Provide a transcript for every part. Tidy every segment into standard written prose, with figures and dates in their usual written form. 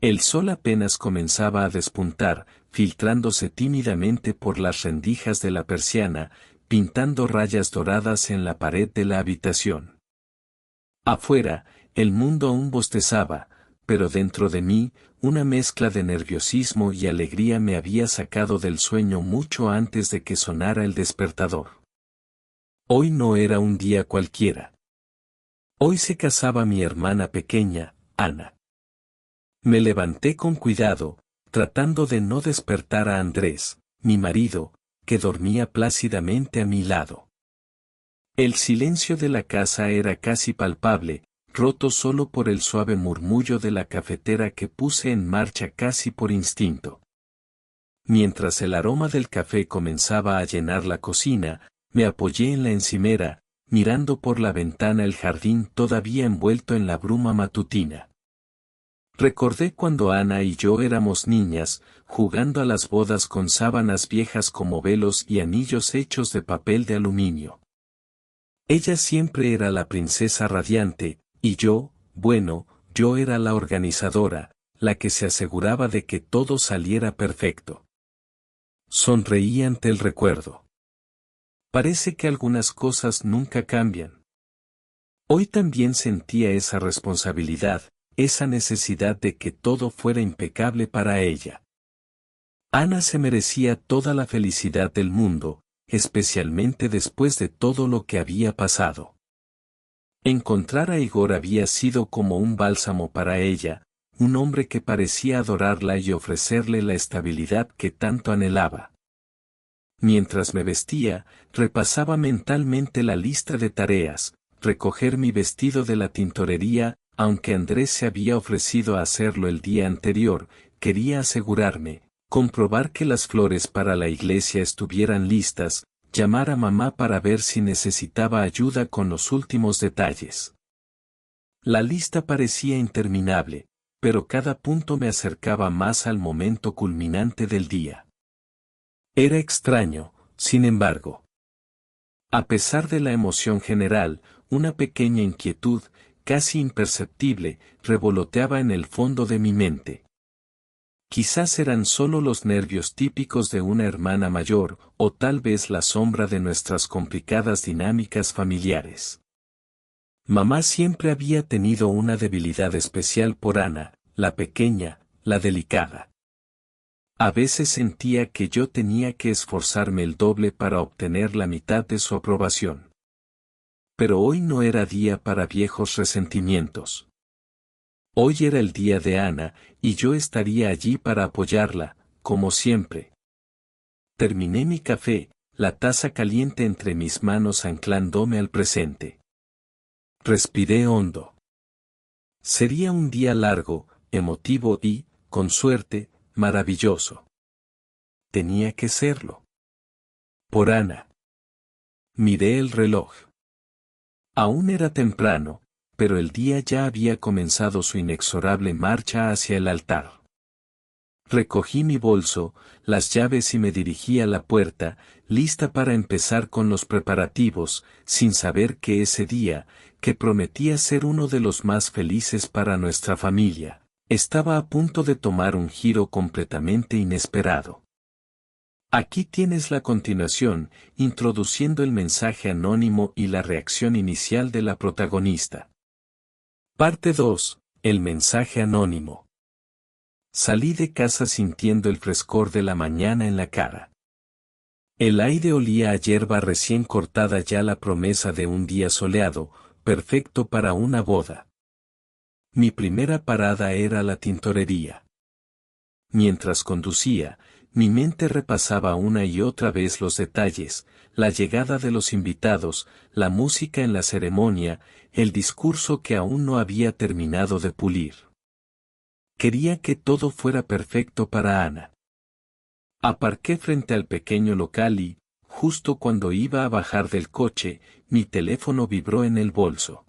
El sol apenas comenzaba a despuntar, filtrándose tímidamente por las rendijas de la persiana, pintando rayas doradas en la pared de la habitación. Afuera, el mundo aún bostezaba, pero dentro de mí, una mezcla de nerviosismo y alegría me había sacado del sueño mucho antes de que sonara el despertador. Hoy no era un día cualquiera. Hoy se casaba mi hermana pequeña, Ana. Me levanté con cuidado, tratando de no despertar a Andrés, mi marido, que dormía plácidamente a mi lado. El silencio de la casa era casi palpable, roto solo por el suave murmullo de la cafetera que puse en marcha casi por instinto. Mientras el aroma del café comenzaba a llenar la cocina, me apoyé en la encimera, mirando por la ventana el jardín todavía envuelto en la bruma matutina. Recordé cuando Ana y yo éramos niñas, jugando a las bodas con sábanas viejas como velos y anillos hechos de papel de aluminio. Ella siempre era la princesa radiante, y yo, bueno, yo era la organizadora, la que se aseguraba de que todo saliera perfecto. Sonreí ante el recuerdo. Parece que algunas cosas nunca cambian. Hoy también sentía esa responsabilidad, esa necesidad de que todo fuera impecable para ella. Ana se merecía toda la felicidad del mundo, especialmente después de todo lo que había pasado. Encontrar a Igor había sido como un bálsamo para ella, un hombre que parecía adorarla y ofrecerle la estabilidad que tanto anhelaba. Mientras me vestía, repasaba mentalmente la lista de tareas, recoger mi vestido de la tintorería, aunque Andrés se había ofrecido a hacerlo el día anterior, quería asegurarme, comprobar que las flores para la iglesia estuvieran listas, llamar a mamá para ver si necesitaba ayuda con los últimos detalles. La lista parecía interminable, pero cada punto me acercaba más al momento culminante del día. Era extraño, sin embargo. A pesar de la emoción general, una pequeña inquietud, casi imperceptible, revoloteaba en el fondo de mi mente. Quizás eran solo los nervios típicos de una hermana mayor, o tal vez la sombra de nuestras complicadas dinámicas familiares. Mamá siempre había tenido una debilidad especial por Ana, la pequeña, la delicada. A veces sentía que yo tenía que esforzarme el doble para obtener la mitad de su aprobación. Pero hoy no era día para viejos resentimientos. Hoy era el día de Ana, y yo estaría allí para apoyarla, como siempre. Terminé mi café, la taza caliente entre mis manos anclándome al presente. Respiré hondo. Sería un día largo, emotivo y, con suerte, maravilloso. Tenía que serlo. Por Ana. Miré el reloj. Aún era temprano, pero el día ya había comenzado su inexorable marcha hacia el altar. Recogí mi bolso, las llaves y me dirigí a la puerta, lista para empezar con los preparativos, sin saber que ese día, que prometía ser uno de los más felices para nuestra familia, estaba a punto de tomar un giro completamente inesperado. Aquí tienes la continuación, introduciendo el mensaje anónimo y la reacción inicial de la protagonista. Parte 2. El mensaje anónimo. Salí de casa sintiendo el frescor de la mañana en la cara. El aire olía a hierba recién cortada, ya la promesa de un día soleado, perfecto para una boda. Mi primera parada era la tintorería. Mientras conducía, mi mente repasaba una y otra vez los detalles, la llegada de los invitados, la música en la ceremonia, el discurso que aún no había terminado de pulir. Quería que todo fuera perfecto para Ana. Aparqué frente al pequeño local y, justo cuando iba a bajar del coche, mi teléfono vibró en el bolso.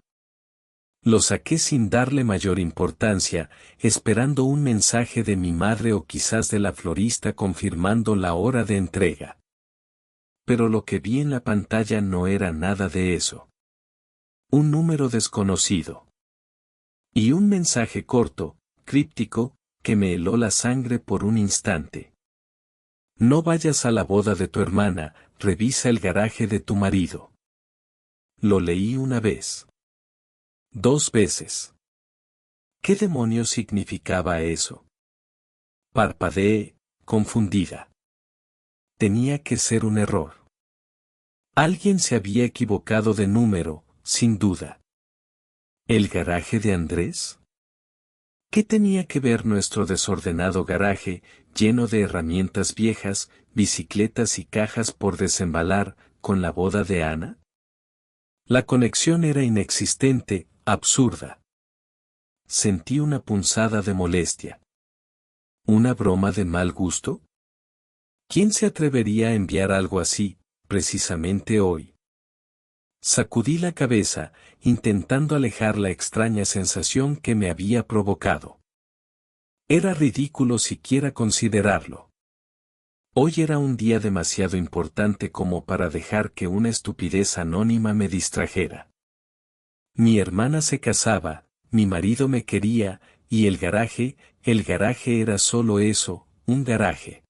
Lo saqué sin darle mayor importancia, esperando un mensaje de mi madre o quizás de la florista confirmando la hora de entrega. Pero lo que vi en la pantalla no era nada de eso. Un número desconocido. Y un mensaje corto, críptico, que me heló la sangre por un instante. No vayas a la boda de tu hermana, revisa el garaje de tu marido. Lo leí una vez. 2 veces. ¿Qué demonios significaba eso? Parpadeé, confundida. Tenía que ser un error. Alguien se había equivocado de número, sin duda. ¿El garaje de Andrés? ¿Qué tenía que ver nuestro desordenado garaje, lleno de herramientas viejas, bicicletas y cajas por desembalar, con la boda de Ana? La conexión era inexistente, absurda. Sentí una punzada de molestia. ¿Una broma de mal gusto? ¿Quién se atrevería a enviar algo así, precisamente hoy? Sacudí la cabeza, intentando alejar la extraña sensación que me había provocado. Era ridículo siquiera considerarlo. Hoy era un día demasiado importante como para dejar que una estupidez anónima me distrajera. Mi hermana se casaba, mi marido me quería, y el garaje era solo eso, un garaje.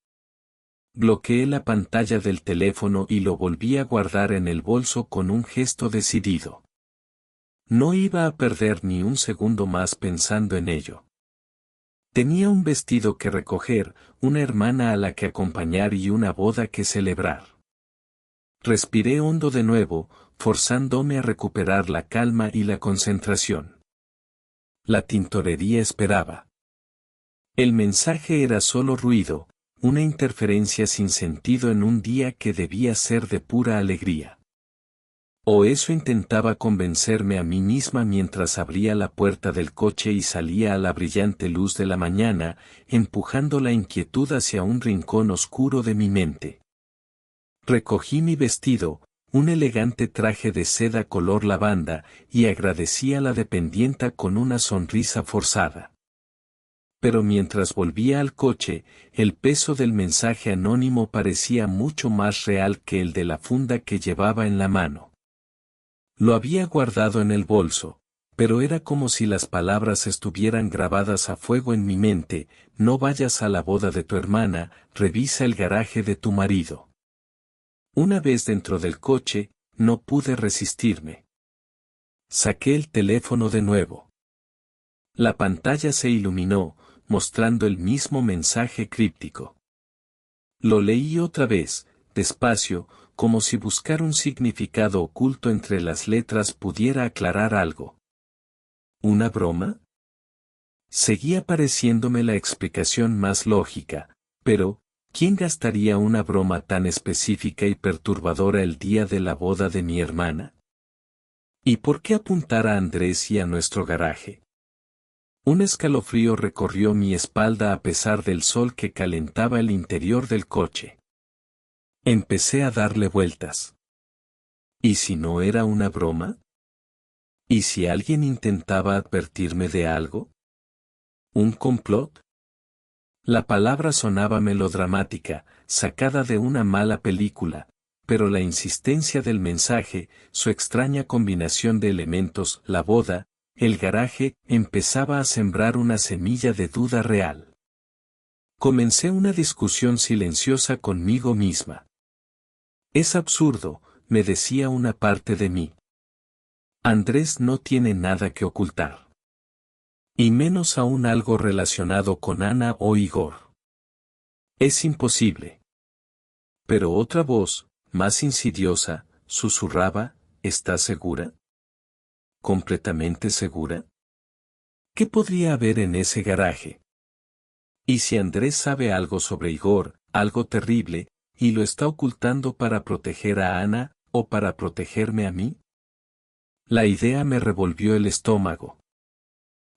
Bloqueé la pantalla del teléfono y lo volví a guardar en el bolso con un gesto decidido. No iba a perder ni un segundo más pensando en ello. Tenía un vestido que recoger, una hermana a la que acompañar y una boda que celebrar. Respiré hondo de nuevo, forzándome a recuperar la calma y la concentración. La tintorería esperaba. El mensaje era solo ruido, una interferencia sin sentido en un día que debía ser de pura alegría. O eso intentaba convencerme a mí misma mientras abría la puerta del coche y salía a la brillante luz de la mañana, empujando la inquietud hacia un rincón oscuro de mi mente. Recogí mi vestido, un elegante traje de seda color lavanda, y agradecí a la dependienta con una sonrisa forzada. Pero mientras volvía al coche, el peso del mensaje anónimo parecía mucho más real que el de la funda que llevaba en la mano. Lo había guardado en el bolso, pero era como si las palabras estuvieran grabadas a fuego en mi mente: no vayas a la boda de tu hermana, revisa el garaje de tu marido. Una vez dentro del coche, no pude resistirme. Saqué el teléfono de nuevo. La pantalla se iluminó, mostrando el mismo mensaje críptico. Lo leí otra vez, despacio, como si buscar un significado oculto entre las letras pudiera aclarar algo. ¿Una broma? Seguía pareciéndome la explicación más lógica, pero, ¿quién gastaría una broma tan específica y perturbadora el día de la boda de mi hermana? ¿Y por qué apuntar a Andrés y a nuestro garaje? Un escalofrío recorrió mi espalda a pesar del sol que calentaba el interior del coche. Empecé a darle vueltas. ¿Y si no era una broma? ¿Y si alguien intentaba advertirme de algo? ¿Un complot? La palabra sonaba melodramática, sacada de una mala película, pero la insistencia del mensaje, su extraña combinación de elementos, la boda, el garaje, empezaba a sembrar una semilla de duda real. Comencé una discusión silenciosa conmigo misma. Es absurdo, me decía una parte de mí. Andrés no tiene nada que ocultar. Y menos aún algo relacionado con Ana o Igor. Es imposible. Pero otra voz, más insidiosa, susurraba: ¿estás segura? ¿Completamente segura? ¿Qué podría haber en ese garaje? ¿Y si Andrés sabe algo sobre Igor, algo terrible, y lo está ocultando para proteger a Ana, o para protegerme a mí? La idea me revolvió el estómago.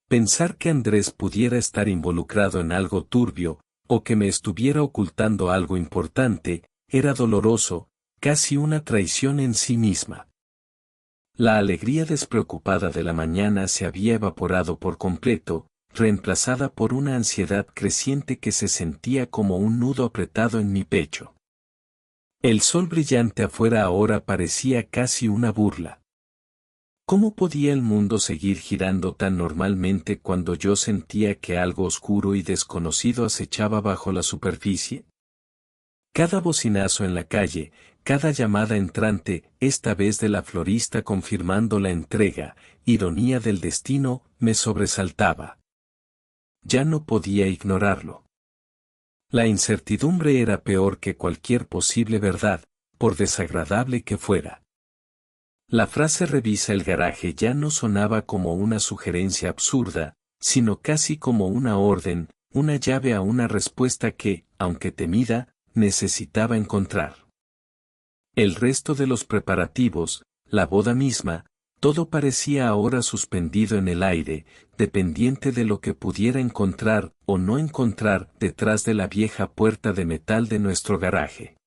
Pensar que Andrés pudiera estar involucrado en algo turbio, o que me estuviera ocultando algo importante, era doloroso, casi una traición en sí misma. La alegría despreocupada de la mañana se había evaporado por completo, reemplazada por una ansiedad creciente que se sentía como un nudo apretado en mi pecho. El sol brillante afuera ahora parecía casi una burla. ¿Cómo podía el mundo seguir girando tan normalmente cuando yo sentía que algo oscuro y desconocido acechaba bajo la superficie? Cada bocinazo en la calle, cada llamada entrante, esta vez de la florista confirmando la entrega, ironía del destino, me sobresaltaba. Ya no podía ignorarlo. La incertidumbre era peor que cualquier posible verdad, por desagradable que fuera. La frase "revisa el garaje" ya no sonaba como una sugerencia absurda, sino casi como una orden, una llave a una respuesta que, aunque temida, necesitaba encontrar. El resto de los preparativos, la boda misma, todo parecía ahora suspendido en el aire, dependiente de lo que pudiera encontrar o no encontrar detrás de la vieja puerta de metal de nuestro garaje.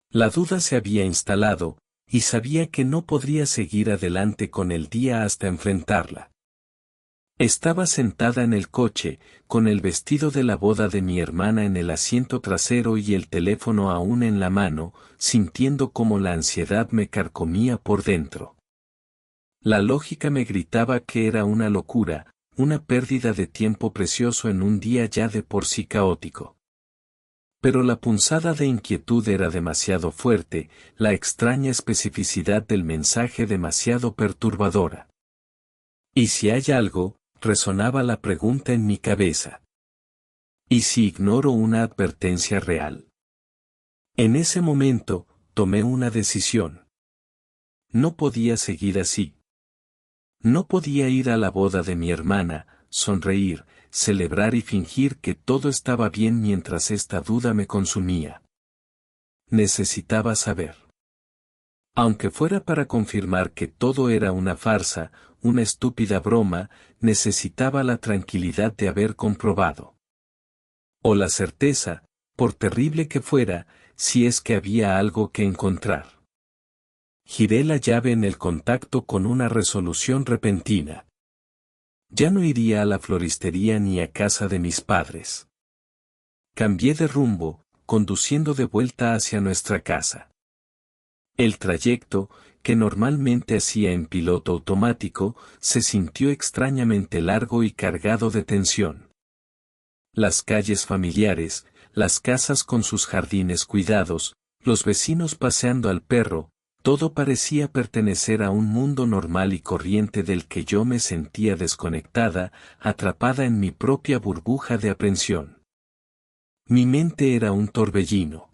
La duda se había instalado, y sabía que no podría seguir adelante con el día hasta enfrentarla. Estaba sentada en el coche, con el vestido de la boda de mi hermana en el asiento trasero y el teléfono aún en la mano, sintiendo cómo la ansiedad me carcomía por dentro. La lógica me gritaba que era una locura, una pérdida de tiempo precioso en un día ya de por sí caótico. Pero la punzada de inquietud era demasiado fuerte, la extraña especificidad del mensaje demasiado perturbadora. ¿Y si hay algo?, resonaba la pregunta en mi cabeza. ¿Y si ignoro una advertencia real? En ese momento, tomé una decisión. No podía seguir así. No podía ir a la boda de mi hermana, sonreír, celebrar y fingir que todo estaba bien mientras esta duda me consumía. Necesitaba saber. Aunque fuera para confirmar que todo era una farsa, una estúpida broma, necesitaba la tranquilidad de haber comprobado. O la certeza, por terrible que fuera, si es que había algo que encontrar. Giré la llave en el contacto con una resolución repentina. Ya no iría a la floristería ni a casa de mis padres. Cambié de rumbo, conduciendo de vuelta hacia nuestra casa. El trayecto, que normalmente hacía en piloto automático, se sintió extrañamente largo y cargado de tensión. Las calles familiares, las casas con sus jardines cuidados, los vecinos paseando al perro, todo parecía pertenecer a un mundo normal y corriente del que yo me sentía desconectada, atrapada en mi propia burbuja de aprensión. Mi mente era un torbellino.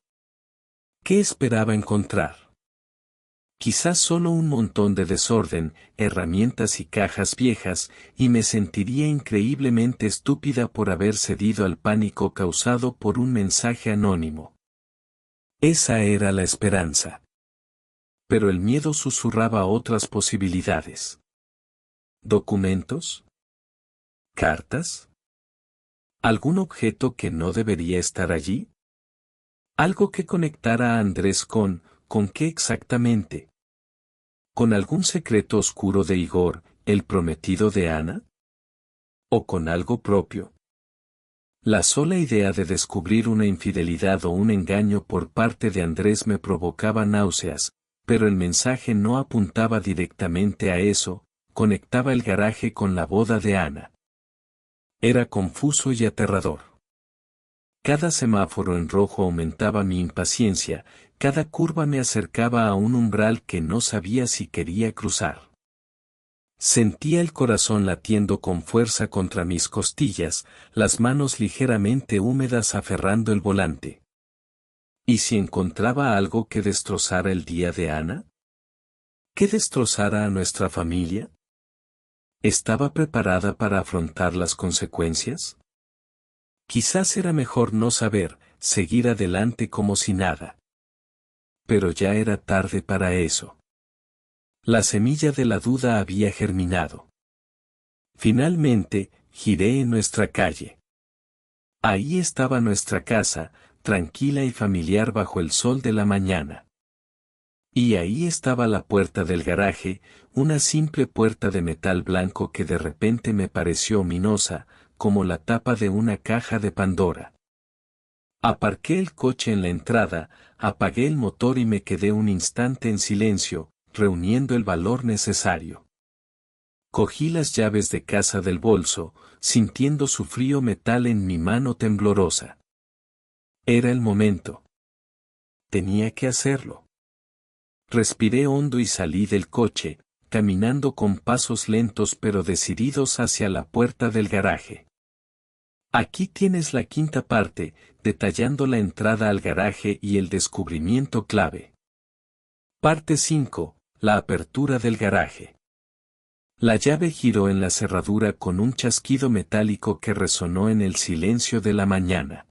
¿Qué esperaba encontrar? Quizás solo un montón de desorden, herramientas y cajas viejas, y me sentiría increíblemente estúpida por haber cedido al pánico causado por un mensaje anónimo. Esa era la esperanza. Pero el miedo susurraba otras posibilidades. ¿Documentos? ¿Cartas? ¿Algún objeto que no debería estar allí? ¿Algo que conectara a Andrés con qué exactamente? ¿Con algún secreto oscuro de Igor, el prometido de Ana? ¿O con algo propio? La sola idea de descubrir una infidelidad o un engaño por parte de Andrés me provocaba náuseas, pero el mensaje no apuntaba directamente a eso, conectaba el garaje con la boda de Ana. Era confuso y aterrador. Cada semáforo en rojo aumentaba mi impaciencia, cada curva me acercaba a un umbral que no sabía si quería cruzar. Sentía el corazón latiendo con fuerza contra mis costillas, las manos ligeramente húmedas aferrando el volante. ¿Y si encontraba algo que destrozara el día de Ana? ¿Que destrozara a nuestra familia? ¿Estaba preparada para afrontar las consecuencias? Quizás era mejor no saber, seguir adelante como si nada. Pero ya era tarde para eso. La semilla de la duda había germinado. Finalmente, giré en nuestra calle. Ahí estaba nuestra casa, tranquila y familiar bajo el sol de la mañana. Y ahí estaba la puerta del garaje, una simple puerta de metal blanco que de repente me pareció ominosa, como la tapa de una caja de Pandora. Aparqué el coche en la entrada, apagué el motor y me quedé un instante en silencio, reuniendo el valor necesario. Cogí las llaves de casa del bolso, sintiendo su frío metal en mi mano temblorosa. Era el momento. Tenía que hacerlo. Respiré hondo y salí del coche, caminando con pasos lentos pero decididos hacia la puerta del garaje. Aquí tienes la quinta parte, detallando la entrada al garaje y el descubrimiento clave. Parte 5. La apertura del garaje. La llave giró en la cerradura con un chasquido metálico que resonó en el silencio de la mañana.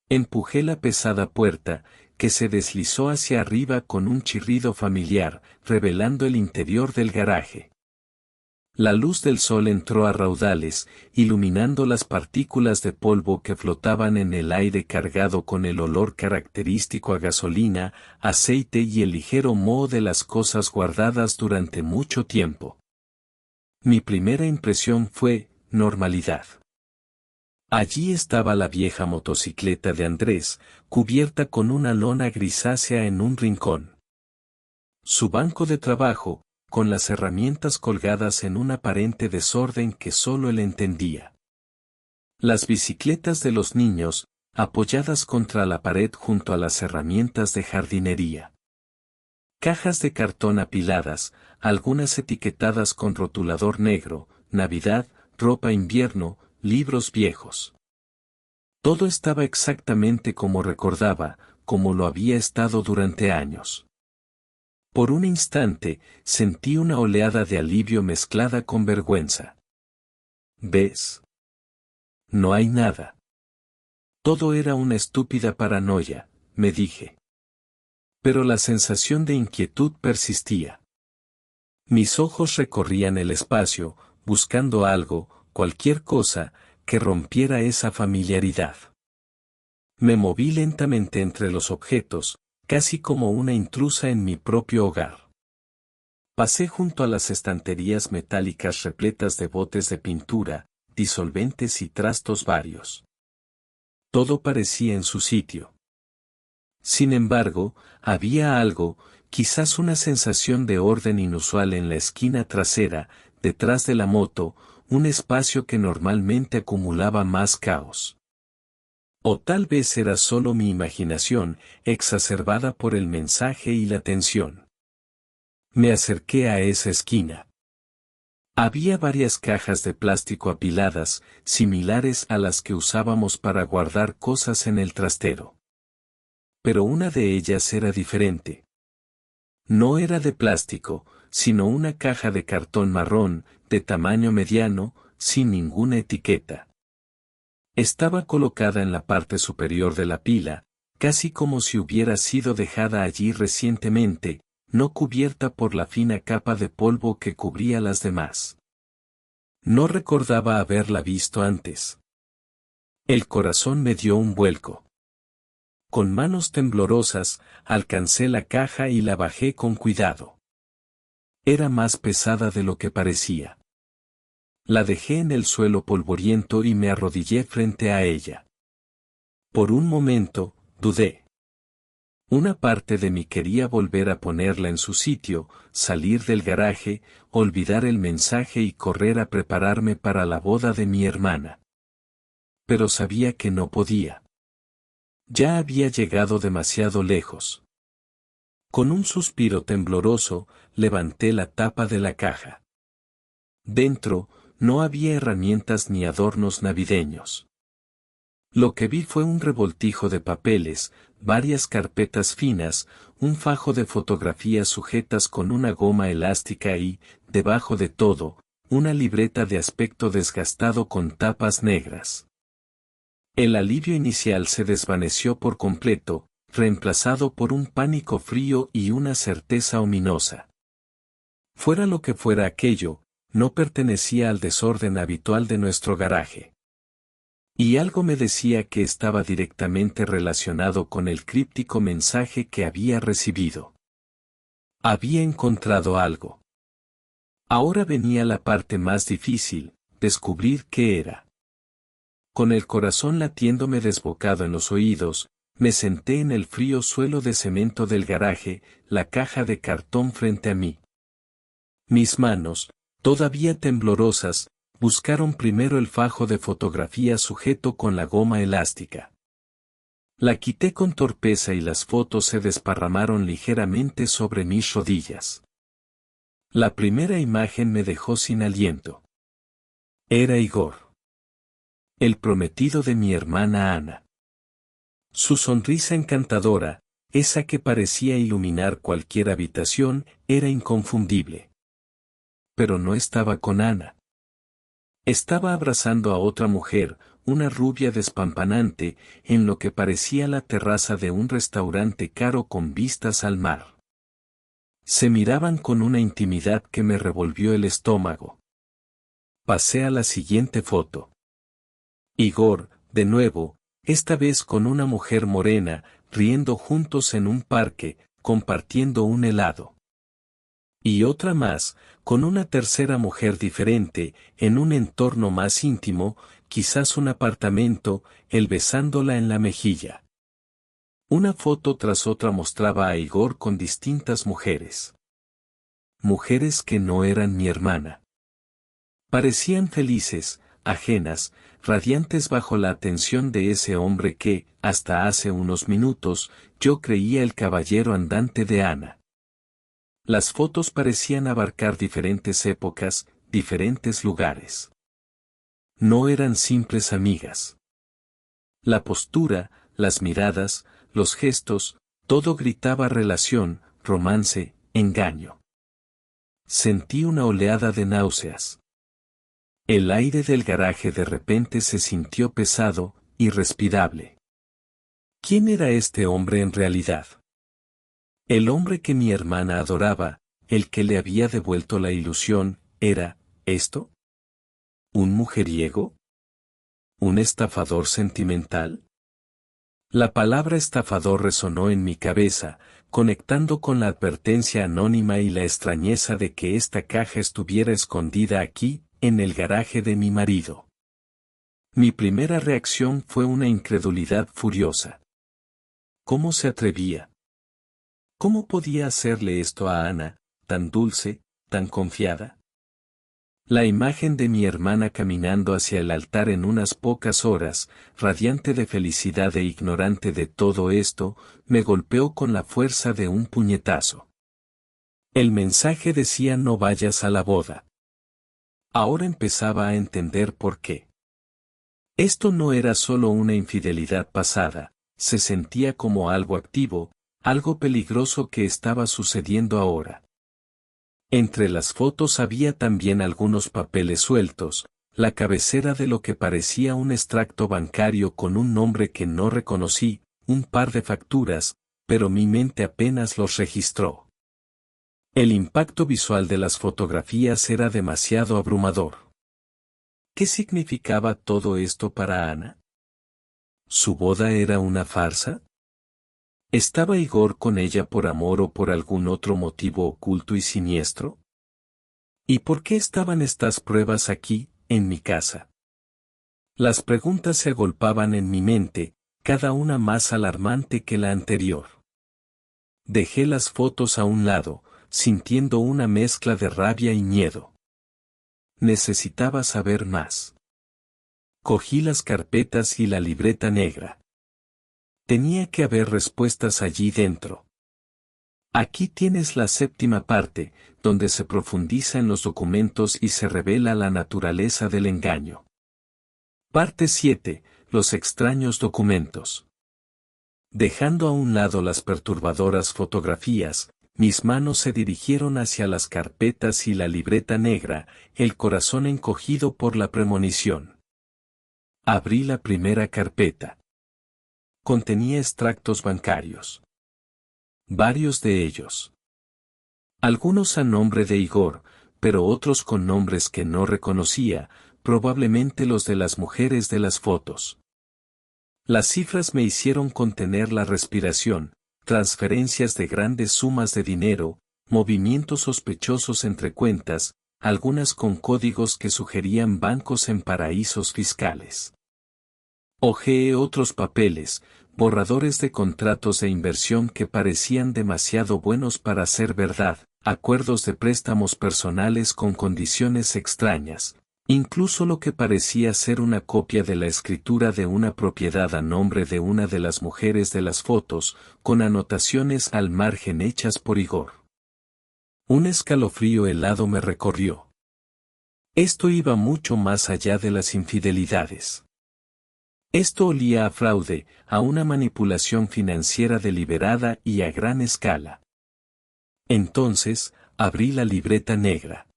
Empujé la pesada puerta, que se deslizó hacia arriba con un chirrido familiar, revelando el interior del garaje. La luz del sol entró a raudales, iluminando las partículas de polvo que flotaban en el aire cargado con el olor característico a gasolina, aceite y el ligero moho de las cosas guardadas durante mucho tiempo. Mi primera impresión fue normalidad. Allí estaba la vieja motocicleta de Andrés, cubierta con una lona grisácea en un rincón. Su banco de trabajo, con las herramientas colgadas en un aparente desorden que solo él entendía. Las bicicletas de los niños, apoyadas contra la pared junto a las herramientas de jardinería. Cajas de cartón apiladas, algunas etiquetadas con rotulador negro, Navidad, ropa invierno, libros viejos. Todo estaba exactamente como recordaba, como lo había estado durante años. Por un instante, sentí una oleada de alivio mezclada con vergüenza. ¿Ves? No hay nada. Todo era una estúpida paranoia, me dije. Pero la sensación de inquietud persistía. Mis ojos recorrían el espacio, buscando algo, cualquier cosa, que rompiera esa familiaridad. Me moví lentamente entre los objetos, casi como una intrusa en mi propio hogar. Pasé junto a las estanterías metálicas repletas de botes de pintura, disolventes y trastos varios. Todo parecía en su sitio. Sin embargo, había algo, quizás una sensación de orden inusual en la esquina trasera, detrás de la moto, un espacio que normalmente acumulaba más caos. O tal vez era solo mi imaginación, exacerbada por el mensaje y la tensión. Me acerqué a esa esquina. Había varias cajas de plástico apiladas, similares a las que usábamos para guardar cosas en el trastero. Pero una de ellas era diferente. No era de plástico, sino una caja de cartón marrón, de tamaño mediano, sin ninguna etiqueta. Estaba colocada en la parte superior de la pila, casi como si hubiera sido dejada allí recientemente, no cubierta por la fina capa de polvo que cubría las demás. No recordaba haberla visto antes. El corazón me dio un vuelco. Con manos temblorosas, alcancé la caja y la bajé con cuidado. Era más pesada de lo que parecía. La dejé en el suelo polvoriento y me arrodillé frente a ella. Por un momento, dudé. Una parte de mí quería volver a ponerla en su sitio, salir del garaje, olvidar el mensaje y correr a prepararme para la boda de mi hermana. Pero sabía que no podía. Ya había llegado demasiado lejos. Con un suspiro tembloroso, levanté la tapa de la caja. Dentro, no había herramientas ni adornos navideños. Lo que vi fue un revoltijo de papeles, varias carpetas finas, un fajo de fotografías sujetas con una goma elástica y, debajo de todo, una libreta de aspecto desgastado con tapas negras. El alivio inicial se desvaneció por completo, reemplazado por un pánico frío y una certeza ominosa. Fuera lo que fuera aquello, no pertenecía al desorden habitual de nuestro garaje. Y algo me decía que estaba directamente relacionado con el críptico mensaje que había recibido. Había encontrado algo. Ahora venía la parte más difícil, descubrir qué era. Con el corazón latiéndome desbocado en los oídos, me senté en el frío suelo de cemento del garaje, la caja de cartón frente a mí. Mis manos, Todavía temblorosas, buscaron primero el fajo de fotografía sujeto con la goma elástica. La quité con torpeza y las fotos se desparramaron ligeramente sobre mis rodillas. La primera imagen me dejó sin aliento. Era Igor, el prometido de mi hermana Ana. Su sonrisa encantadora, esa que parecía iluminar cualquier habitación, era inconfundible. Pero no estaba con Ana. Estaba abrazando a otra mujer, una rubia despampanante, en lo que parecía la terraza de un restaurante caro con vistas al mar. Se miraban con una intimidad que me revolvió el estómago. Pasé a la siguiente foto. Igor, de nuevo, esta vez con una mujer morena, riendo juntos en un parque, compartiendo un helado. Y otra más, con una tercera mujer diferente, en un entorno más íntimo, quizás un apartamento, él besándola en la mejilla. Una foto tras otra mostraba a Igor con distintas mujeres. Mujeres que no eran mi hermana. Parecían felices, ajenas, radiantes bajo la atención de ese hombre que, hasta hace unos minutos, yo creía el caballero andante de Ana. Las fotos parecían abarcar diferentes épocas, diferentes lugares. No eran simples amigas. La postura, las miradas, los gestos, todo gritaba relación, romance, engaño. Sentí una oleada de náuseas. El aire del garaje de repente se sintió pesado, irrespirable. ¿Quién era este hombre en realidad? El hombre que mi hermana adoraba, el que le había devuelto la ilusión, ¿era esto? ¿Un mujeriego? ¿Un estafador sentimental? La palabra estafador resonó en mi cabeza, conectando con la advertencia anónima y la extrañeza de que esta caja estuviera escondida aquí, en el garaje de mi marido. Mi primera reacción fue una incredulidad furiosa. ¿Cómo se atrevía? ¿Cómo podía hacerle esto a Ana, tan dulce, tan confiada? La imagen de mi hermana caminando hacia el altar en unas pocas horas, radiante de felicidad e ignorante de todo esto, me golpeó con la fuerza de un puñetazo. El mensaje decía: no vayas a la boda. Ahora empezaba a entender por qué. Esto no era solo una infidelidad pasada, se sentía como algo activo, algo peligroso que estaba sucediendo ahora. Entre las fotos había también algunos papeles sueltos, la cabecera de lo que parecía un extracto bancario con un nombre que no reconocí, un par de facturas, pero mi mente apenas los registró. El impacto visual de las fotografías era demasiado abrumador. ¿Qué significaba todo esto para Ana? ¿Su boda era una farsa? ¿Estaba Igor con ella por amor o por algún otro motivo oculto y siniestro? ¿Y por qué estaban estas pruebas aquí, en mi casa? Las preguntas se agolpaban en mi mente, cada una más alarmante que la anterior. Dejé las fotos a un lado, sintiendo una mezcla de rabia y miedo. Necesitaba saber más. Cogí las carpetas y la libreta negra. Tenía que haber respuestas allí dentro. Aquí tienes la séptima parte, donde se profundiza en los documentos y se revela la naturaleza del engaño. Parte 7. Los extraños documentos. Dejando a un lado las perturbadoras fotografías, mis manos se dirigieron hacia las carpetas y la libreta negra, el corazón encogido por la premonición. Abrí la primera carpeta. Contenía extractos bancarios. Varios de ellos. Algunos a nombre de Igor, pero otros con nombres que no reconocía, probablemente los de las mujeres de las fotos. Las cifras me hicieron contener la respiración, transferencias de grandes sumas de dinero, movimientos sospechosos entre cuentas, algunas con códigos que sugerían bancos en paraísos fiscales. Hojeé otros papeles, borradores de contratos de inversión que parecían demasiado buenos para ser verdad, acuerdos de préstamos personales con condiciones extrañas, incluso lo que parecía ser una copia de la escritura de una propiedad a nombre de una de las mujeres de las fotos, con anotaciones al margen hechas por Igor. Un escalofrío helado me recorrió. Esto iba mucho más allá de las infidelidades. Esto olía a fraude, a una manipulación financiera deliberada y a gran escala. Entonces, abrí la libreta negra.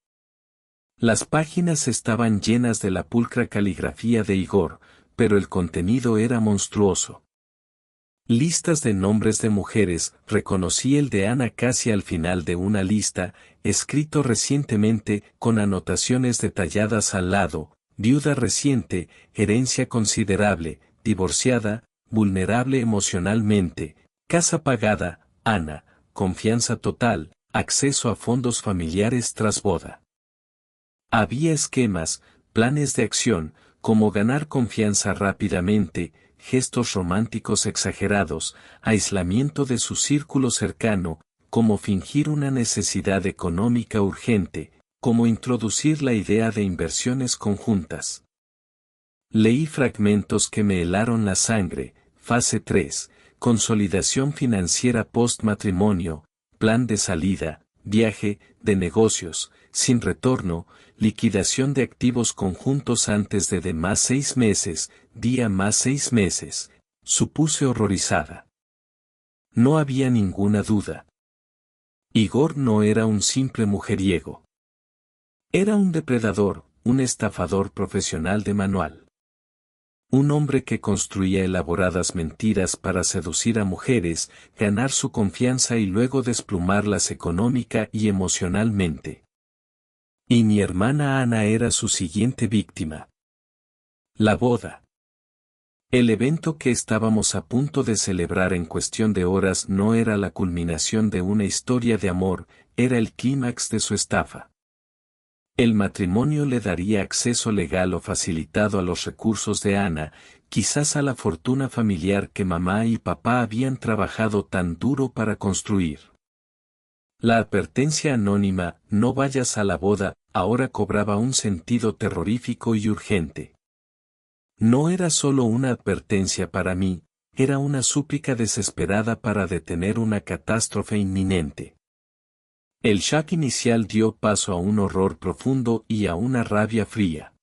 Las páginas estaban llenas de la pulcra caligrafía de Igor, pero el contenido era monstruoso. Listas de nombres de mujeres, reconocí el de Ana casi al final de una lista, escrito recientemente, con anotaciones detalladas al lado: viuda reciente, herencia considerable, divorciada, vulnerable emocionalmente, casa pagada, Ana, confianza total, acceso a fondos familiares tras boda. Había esquemas, planes de acción, como ganar confianza rápidamente, gestos románticos exagerados, aislamiento de su círculo cercano, como fingir una necesidad económica urgente, como introducir la idea de inversiones conjuntas. Leí fragmentos que me helaron la sangre: fase 3, consolidación financiera post-matrimonio, plan de salida, viaje, de negocios, sin retorno, liquidación de activos conjuntos antes de más 6 meses, día más 6 meses, supuse horrorizada. No había ninguna duda. Igor no era un simple mujeriego. Era un depredador, un estafador profesional de manual. Un hombre que construía elaboradas mentiras para seducir a mujeres, ganar su confianza y luego desplumarlas económica y emocionalmente. Y mi hermana Ana era su siguiente víctima. La boda. El evento que estábamos a punto de celebrar en cuestión de horas no era la culminación de una historia de amor, era el clímax de su estafa. El matrimonio le daría acceso legal o facilitado a los recursos de Ana, quizás a la fortuna familiar que mamá y papá habían trabajado tan duro para construir. La advertencia anónima, no vayas a la boda, ahora cobraba un sentido terrorífico y urgente. No era solo una advertencia para mí, era una súplica desesperada para detener una catástrofe inminente. El shock inicial dio paso a un horror profundo y a una rabia fría.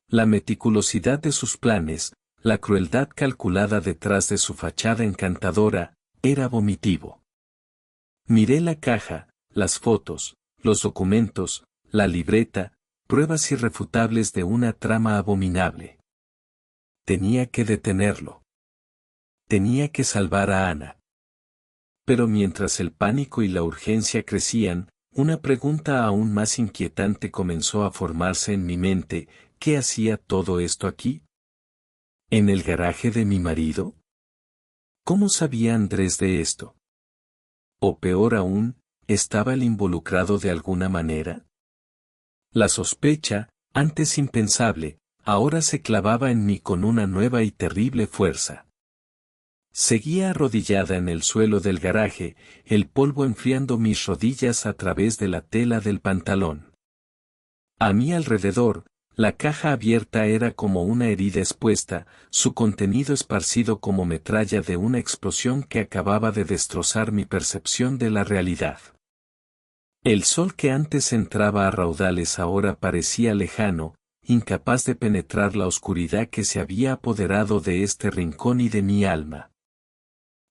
La meticulosidad de sus planes, la crueldad calculada detrás de su fachada encantadora, era vomitivo. Miré la caja, las fotos, los documentos, la libreta, pruebas irrefutables de una trama abominable. Tenía que detenerlo. Tenía que salvar a Ana. Pero mientras el pánico y la urgencia crecían, una pregunta aún más inquietante comenzó a formarse en mi mente: ¿qué hacía todo esto aquí? ¿En el garaje de mi marido? ¿Cómo sabía Andrés de esto? O peor aún, ¿estaba él involucrado de alguna manera? La sospecha, antes impensable, ahora se clavaba en mí con una nueva y terrible fuerza. Seguía arrodillada en el suelo del garaje, el polvo enfriando mis rodillas a través de la tela del pantalón. A mi alrededor, la caja abierta era como una herida expuesta, su contenido esparcido como metralla de una explosión que acababa de destrozar mi percepción de la realidad. El sol que antes entraba a raudales ahora parecía lejano, incapaz de penetrar la oscuridad que se había apoderado de este rincón y de mi alma.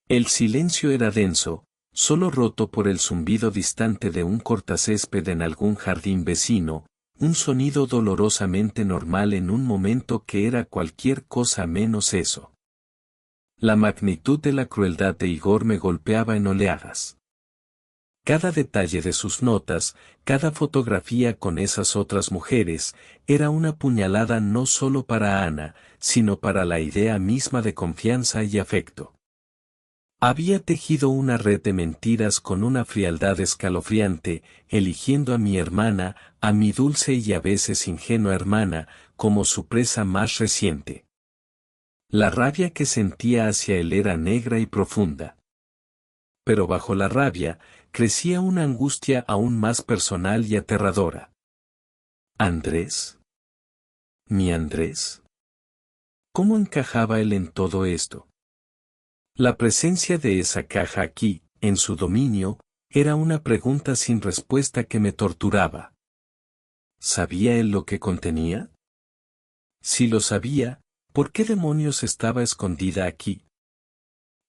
El silencio era denso, solo roto por el zumbido distante de un cortacésped en algún jardín vecino, un sonido dolorosamente normal en un momento que era cualquier cosa menos eso. La magnitud de la crueldad de Igor me golpeaba en oleadas. Cada detalle de sus notas, cada fotografía con esas otras mujeres, era una puñalada no solo para Ana, sino para la idea misma de confianza y afecto. Había tejido una red de mentiras con una frialdad escalofriante, eligiendo a mi hermana, a mi dulce y a veces ingenua hermana, como su presa más reciente. La rabia que sentía hacia él era negra y profunda. pero bajo la rabia, crecía una angustia aún más personal y aterradora. ¿Andrés? ¿Mi Andrés? ¿Cómo encajaba él en todo esto? La presencia de esa caja aquí, en su dominio, era una pregunta sin respuesta que me torturaba. ¿Sabía él lo que contenía? Si lo sabía, ¿por qué demonios estaba escondida aquí?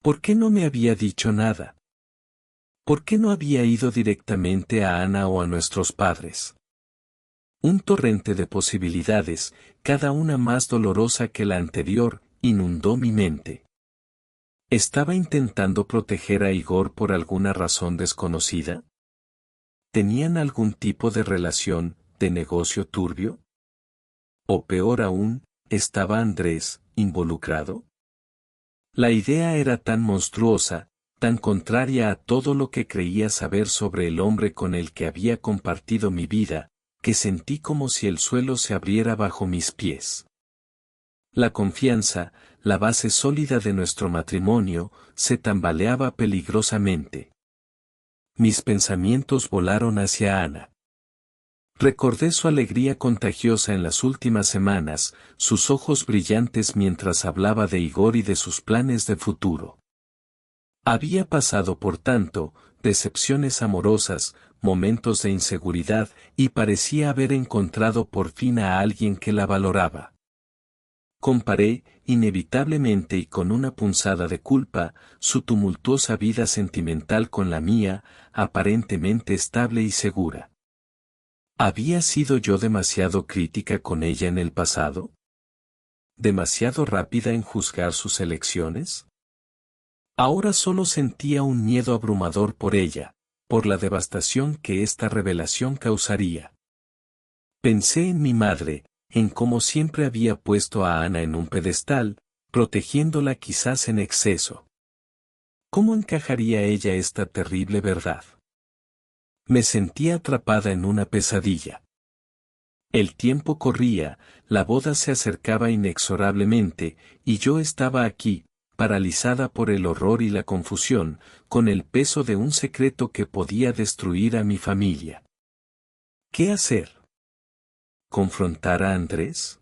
¿Por qué no me había dicho nada? ¿Por qué no había ido directamente a Ana o a nuestros padres? Un torrente de posibilidades, cada una más dolorosa que la anterior, inundó mi mente. ¿Estaba intentando proteger a Igor por alguna razón desconocida? ¿Tenían algún tipo de relación, de negocio turbio? O peor aún, ¿estaba Andrés involucrado? La idea era tan monstruosa, tan contraria a todo lo que creía saber sobre el hombre con el que había compartido mi vida, que sentí como si el suelo se abriera bajo mis pies. La confianza, la base sólida de nuestro matrimonio, se tambaleaba peligrosamente. Mis pensamientos volaron hacia Ana. Recordé su alegría contagiosa en las últimas semanas, sus ojos brillantes mientras hablaba de Igor y de sus planes de futuro. Había pasado por tanto, decepciones amorosas, momentos de inseguridad, y parecía haber encontrado por fin a alguien que la valoraba. Comparé, inevitablemente y con una punzada de culpa, su tumultuosa vida sentimental con la mía, aparentemente estable y segura. ¿Había sido yo demasiado crítica con ella en el pasado? ¿Demasiado rápida en juzgar sus elecciones? Ahora solo sentía un miedo abrumador por ella, por la devastación que esta revelación causaría. Pensé en mi madre, en cómo siempre había puesto a Ana en un pedestal, protegiéndola quizás en exceso. ¿Cómo encajaría ella esta terrible verdad? Me sentía atrapada en una pesadilla. El tiempo corría, la boda se acercaba inexorablemente, y yo estaba aquí, paralizada por el horror y la confusión, con el peso de un secreto que podía destruir a mi familia. ¿Qué hacer? ¿Confrontar a Andrés?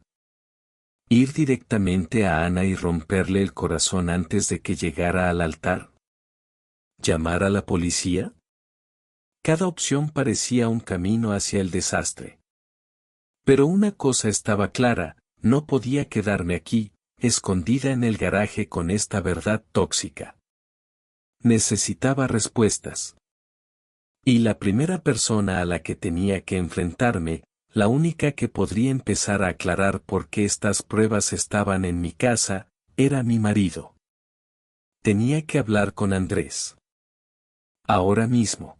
¿Ir directamente a Ana y romperle el corazón antes de que llegara al altar? ¿Llamar a la policía? Cada opción parecía un camino hacia el desastre. Pero una cosa estaba clara, no podía quedarme aquí, escondida en el garaje con esta verdad tóxica. Necesitaba respuestas. Y la primera persona a la que tenía que enfrentarme, la única que podría empezar a aclarar por qué estas pruebas estaban en mi casa, era mi marido. Tenía que hablar con Andrés. Ahora mismo.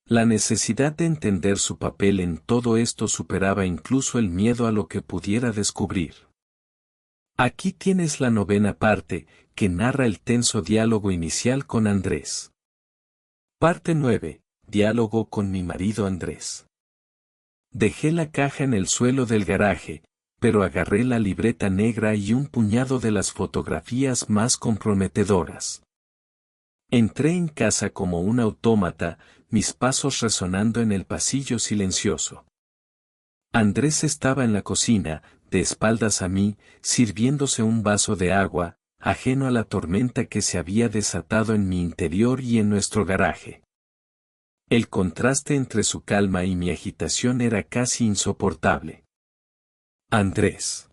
La necesidad de entender su papel en todo esto superaba incluso el miedo a lo que pudiera descubrir. Aquí tienes la 9ª parte, que narra el tenso diálogo inicial con Andrés. Parte 9. Diálogo con mi marido Andrés. Dejé la caja en el suelo del garaje, pero agarré la libreta negra y un puñado de las fotografías más comprometedoras. Entré en casa como un autómata, mis pasos resonando en el pasillo silencioso. Andrés estaba en la cocina, de espaldas a mí, sirviéndose un vaso de agua, ajeno a la tormenta que se había desatado en mi interior y en nuestro garaje. El contraste entre su calma y mi agitación era casi insoportable. Andrés.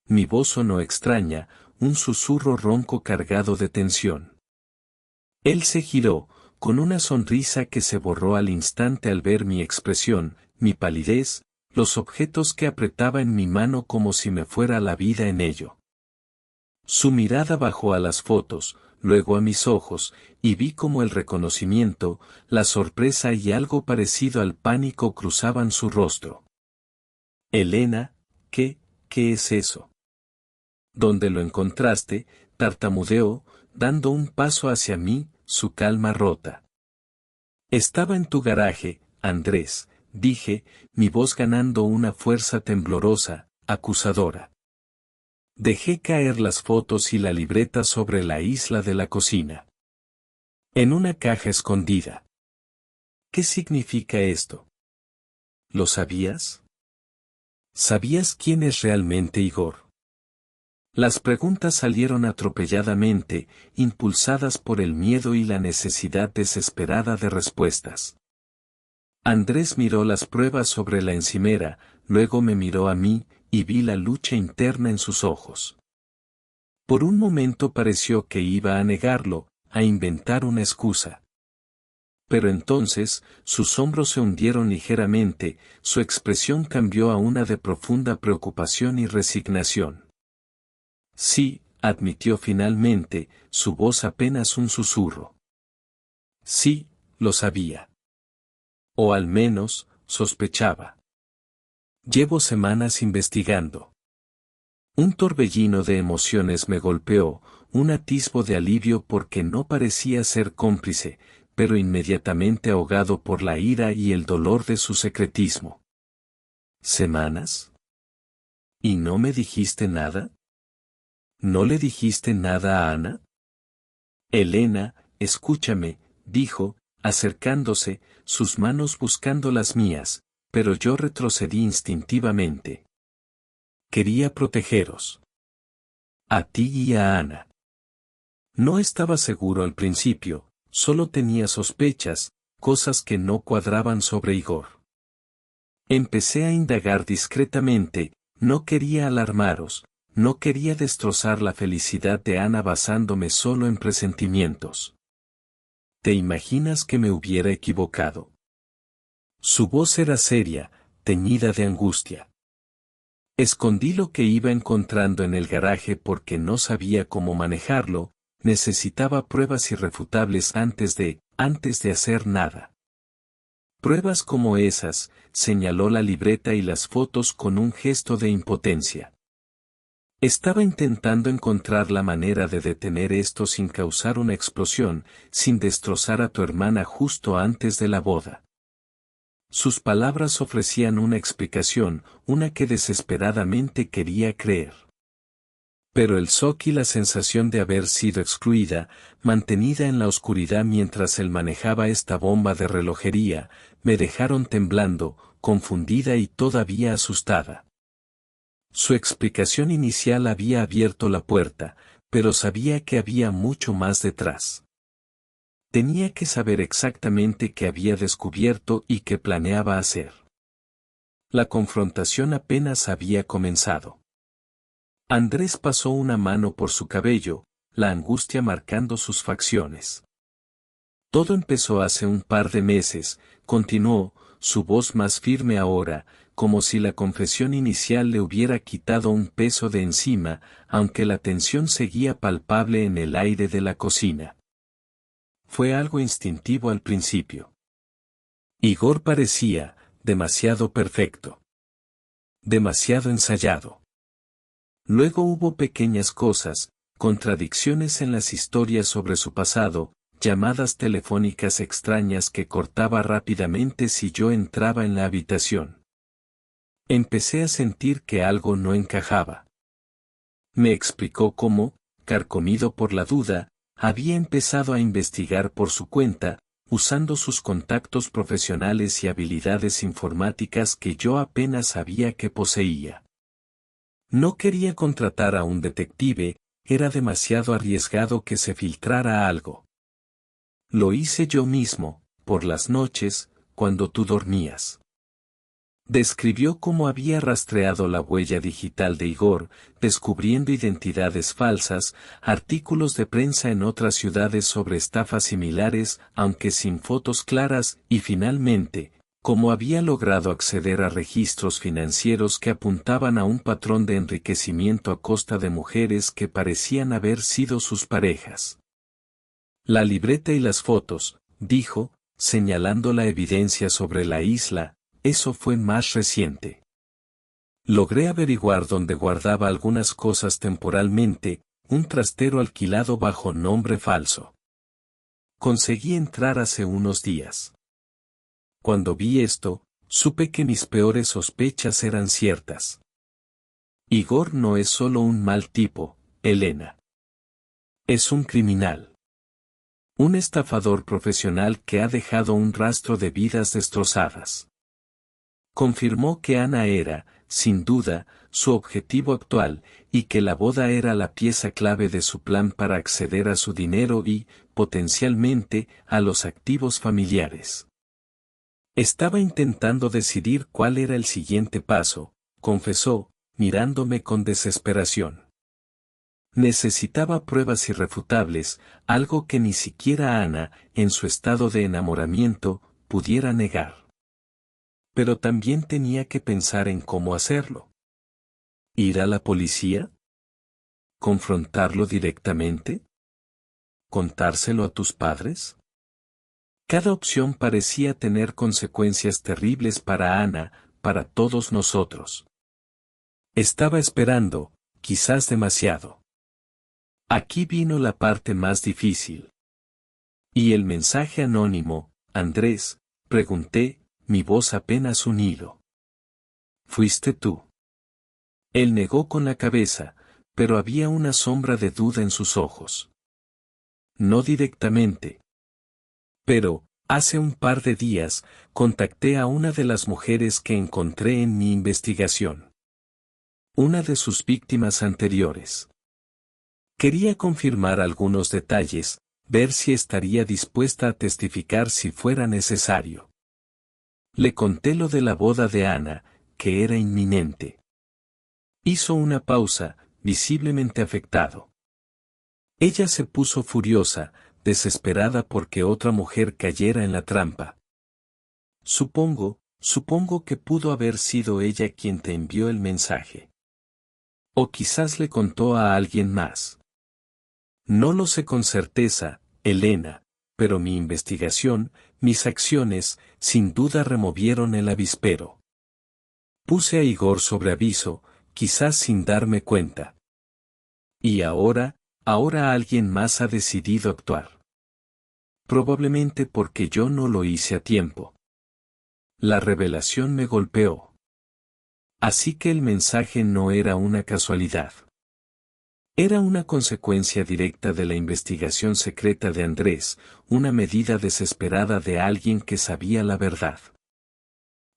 Mi voz sonó extraña, un susurro ronco cargado de tensión. Él se giró, con una sonrisa que se borró al instante al ver mi expresión, mi palidez, los objetos que apretaba en mi mano como si me fuera la vida en ello. Su mirada bajó a las fotos, luego a mis ojos, y vi como el reconocimiento, la sorpresa y algo parecido al pánico cruzaban su rostro. Elena, ¿qué es eso? ¿Dónde lo encontraste? Tartamudeó, dando un paso hacia mí, su calma rota. Estaba en tu garaje, Andrés, dije, mi voz ganando una fuerza temblorosa, acusadora. Dejé caer las fotos y la libreta sobre la isla de la cocina. En una caja escondida. ¿Qué significa esto? ¿Lo sabías? ¿Sabías quién es realmente Igor? Las preguntas salieron atropelladamente, impulsadas por el miedo y la necesidad desesperada de respuestas. Andrés miró las pruebas sobre la encimera, luego me miró a mí, y vi la lucha interna en sus ojos. Por un momento pareció que iba a negarlo, a inventar una excusa. Pero entonces, sus hombros se hundieron ligeramente, su expresión cambió a una de profunda preocupación y resignación. Sí, admitió finalmente, su voz apenas un susurro. Sí, lo sabía. O al menos, sospechaba. Llevo semanas investigando. Un torbellino de emociones me golpeó, un atisbo de alivio porque no parecía ser cómplice, pero inmediatamente ahogado por la ira y el dolor de su secretismo. ¿Semanas? ¿Y no me dijiste nada? ¿No le dijiste nada a Ana? Elena, escúchame, dijo, acercándose, sus manos buscando las mías, pero yo retrocedí instintivamente. Quería protegeros. A ti y a Ana. No estaba seguro al principio, solo tenía sospechas, cosas que no cuadraban sobre Igor. Empecé a indagar discretamente, no quería alarmaros, no quería destrozar la felicidad de Ana basándome solo en presentimientos. ¿Te imaginas que me hubiera equivocado? Su voz era seria, teñida de angustia. Escondí lo que iba encontrando en el garaje porque no sabía cómo manejarlo, necesitaba pruebas irrefutables antes de hacer nada. Pruebas como esas, señaló la libreta y las fotos con un gesto de impotencia. Estaba intentando encontrar la manera de detener esto sin causar una explosión, sin destrozar a tu hermana justo antes de la boda. Sus palabras ofrecían una explicación, una que desesperadamente quería creer. Pero el shock y la sensación de haber sido excluida, mantenida en la oscuridad mientras él manejaba esta bomba de relojería, me dejaron temblando, confundida y todavía asustada. Su explicación inicial había abierto la puerta, pero sabía que había mucho más detrás. Tenía que saber exactamente qué había descubierto y qué planeaba hacer. La confrontación apenas había comenzado. Andrés pasó una mano por su cabello, la angustia marcando sus facciones. Todo empezó hace un par de meses, continuó, su voz más firme ahora, como si la confesión inicial le hubiera quitado un peso de encima, aunque la tensión seguía palpable en el aire de la cocina. Fue algo instintivo al principio. Igor parecía, demasiado perfecto. Demasiado ensayado. Luego hubo pequeñas cosas, contradicciones en las historias sobre su pasado, llamadas telefónicas extrañas que cortaba rápidamente si yo entraba en la habitación. Empecé a sentir que algo no encajaba. Me explicó cómo, carcomido por la duda, había empezado a investigar por su cuenta, usando sus contactos profesionales y habilidades informáticas que yo apenas sabía que poseía. No quería contratar a un detective, era demasiado arriesgado que se filtrara algo. Lo hice yo mismo, por las noches, cuando tú dormías. Describió cómo había rastreado la huella digital de Igor, descubriendo identidades falsas, artículos de prensa en otras ciudades sobre estafas similares, aunque sin fotos claras, y finalmente, cómo había logrado acceder a registros financieros que apuntaban a un patrón de enriquecimiento a costa de mujeres que parecían haber sido sus parejas. La libreta y las fotos, dijo, señalando la evidencia sobre la isla, eso fue más reciente. Logré averiguar dónde guardaba algunas cosas temporalmente, un trastero alquilado bajo nombre falso. Conseguí entrar hace unos días. Cuando vi esto, supe que mis peores sospechas eran ciertas. Igor no es solo un mal tipo, Elena. Es un criminal. Un estafador profesional que ha dejado un rastro de vidas destrozadas. Confirmó que Ana era, sin duda, su objetivo actual, y que la boda era la pieza clave de su plan para acceder a su dinero y, potencialmente, a los activos familiares. Estaba intentando decidir cuál era el siguiente paso, confesó, mirándome con desesperación. Necesitaba pruebas irrefutables, algo que ni siquiera Ana, en su estado de enamoramiento, pudiera negar. Pero también tenía que pensar en cómo hacerlo. ¿Ir a la policía? ¿Confrontarlo directamente? ¿Contárselo a tus padres? Cada opción parecía tener consecuencias terribles para Ana, para todos nosotros. Estaba esperando, quizás demasiado. Aquí vino la parte más difícil. ¿Y el mensaje anónimo, Andrés? Pregunté, mi voz apenas un hilo. ¿Fuiste tú? Él negó con la cabeza, pero había una sombra de duda en sus ojos. No directamente. Pero, hace un par de días, contacté a una de las mujeres que encontré en mi investigación. Una de sus víctimas anteriores. Quería confirmar algunos detalles, ver si estaría dispuesta a testificar si fuera necesario. Le conté lo de la boda de Ana, que era inminente. Hizo una pausa, visiblemente afectado. Ella se puso furiosa, desesperada porque otra mujer cayera en la trampa. Supongo que pudo haber sido ella quien te envió el mensaje. O quizás le contó a alguien más. No lo sé con certeza, Elena, pero mi investigación, mis acciones, sin duda removieron el avispero. Puse a Igor sobre aviso, quizás sin darme cuenta. Y ahora alguien más ha decidido actuar. Probablemente porque yo no lo hice a tiempo. La revelación me golpeó. Así que el mensaje no era una casualidad. Era una consecuencia directa de la investigación secreta de Andrés, una medida desesperada de alguien que sabía la verdad.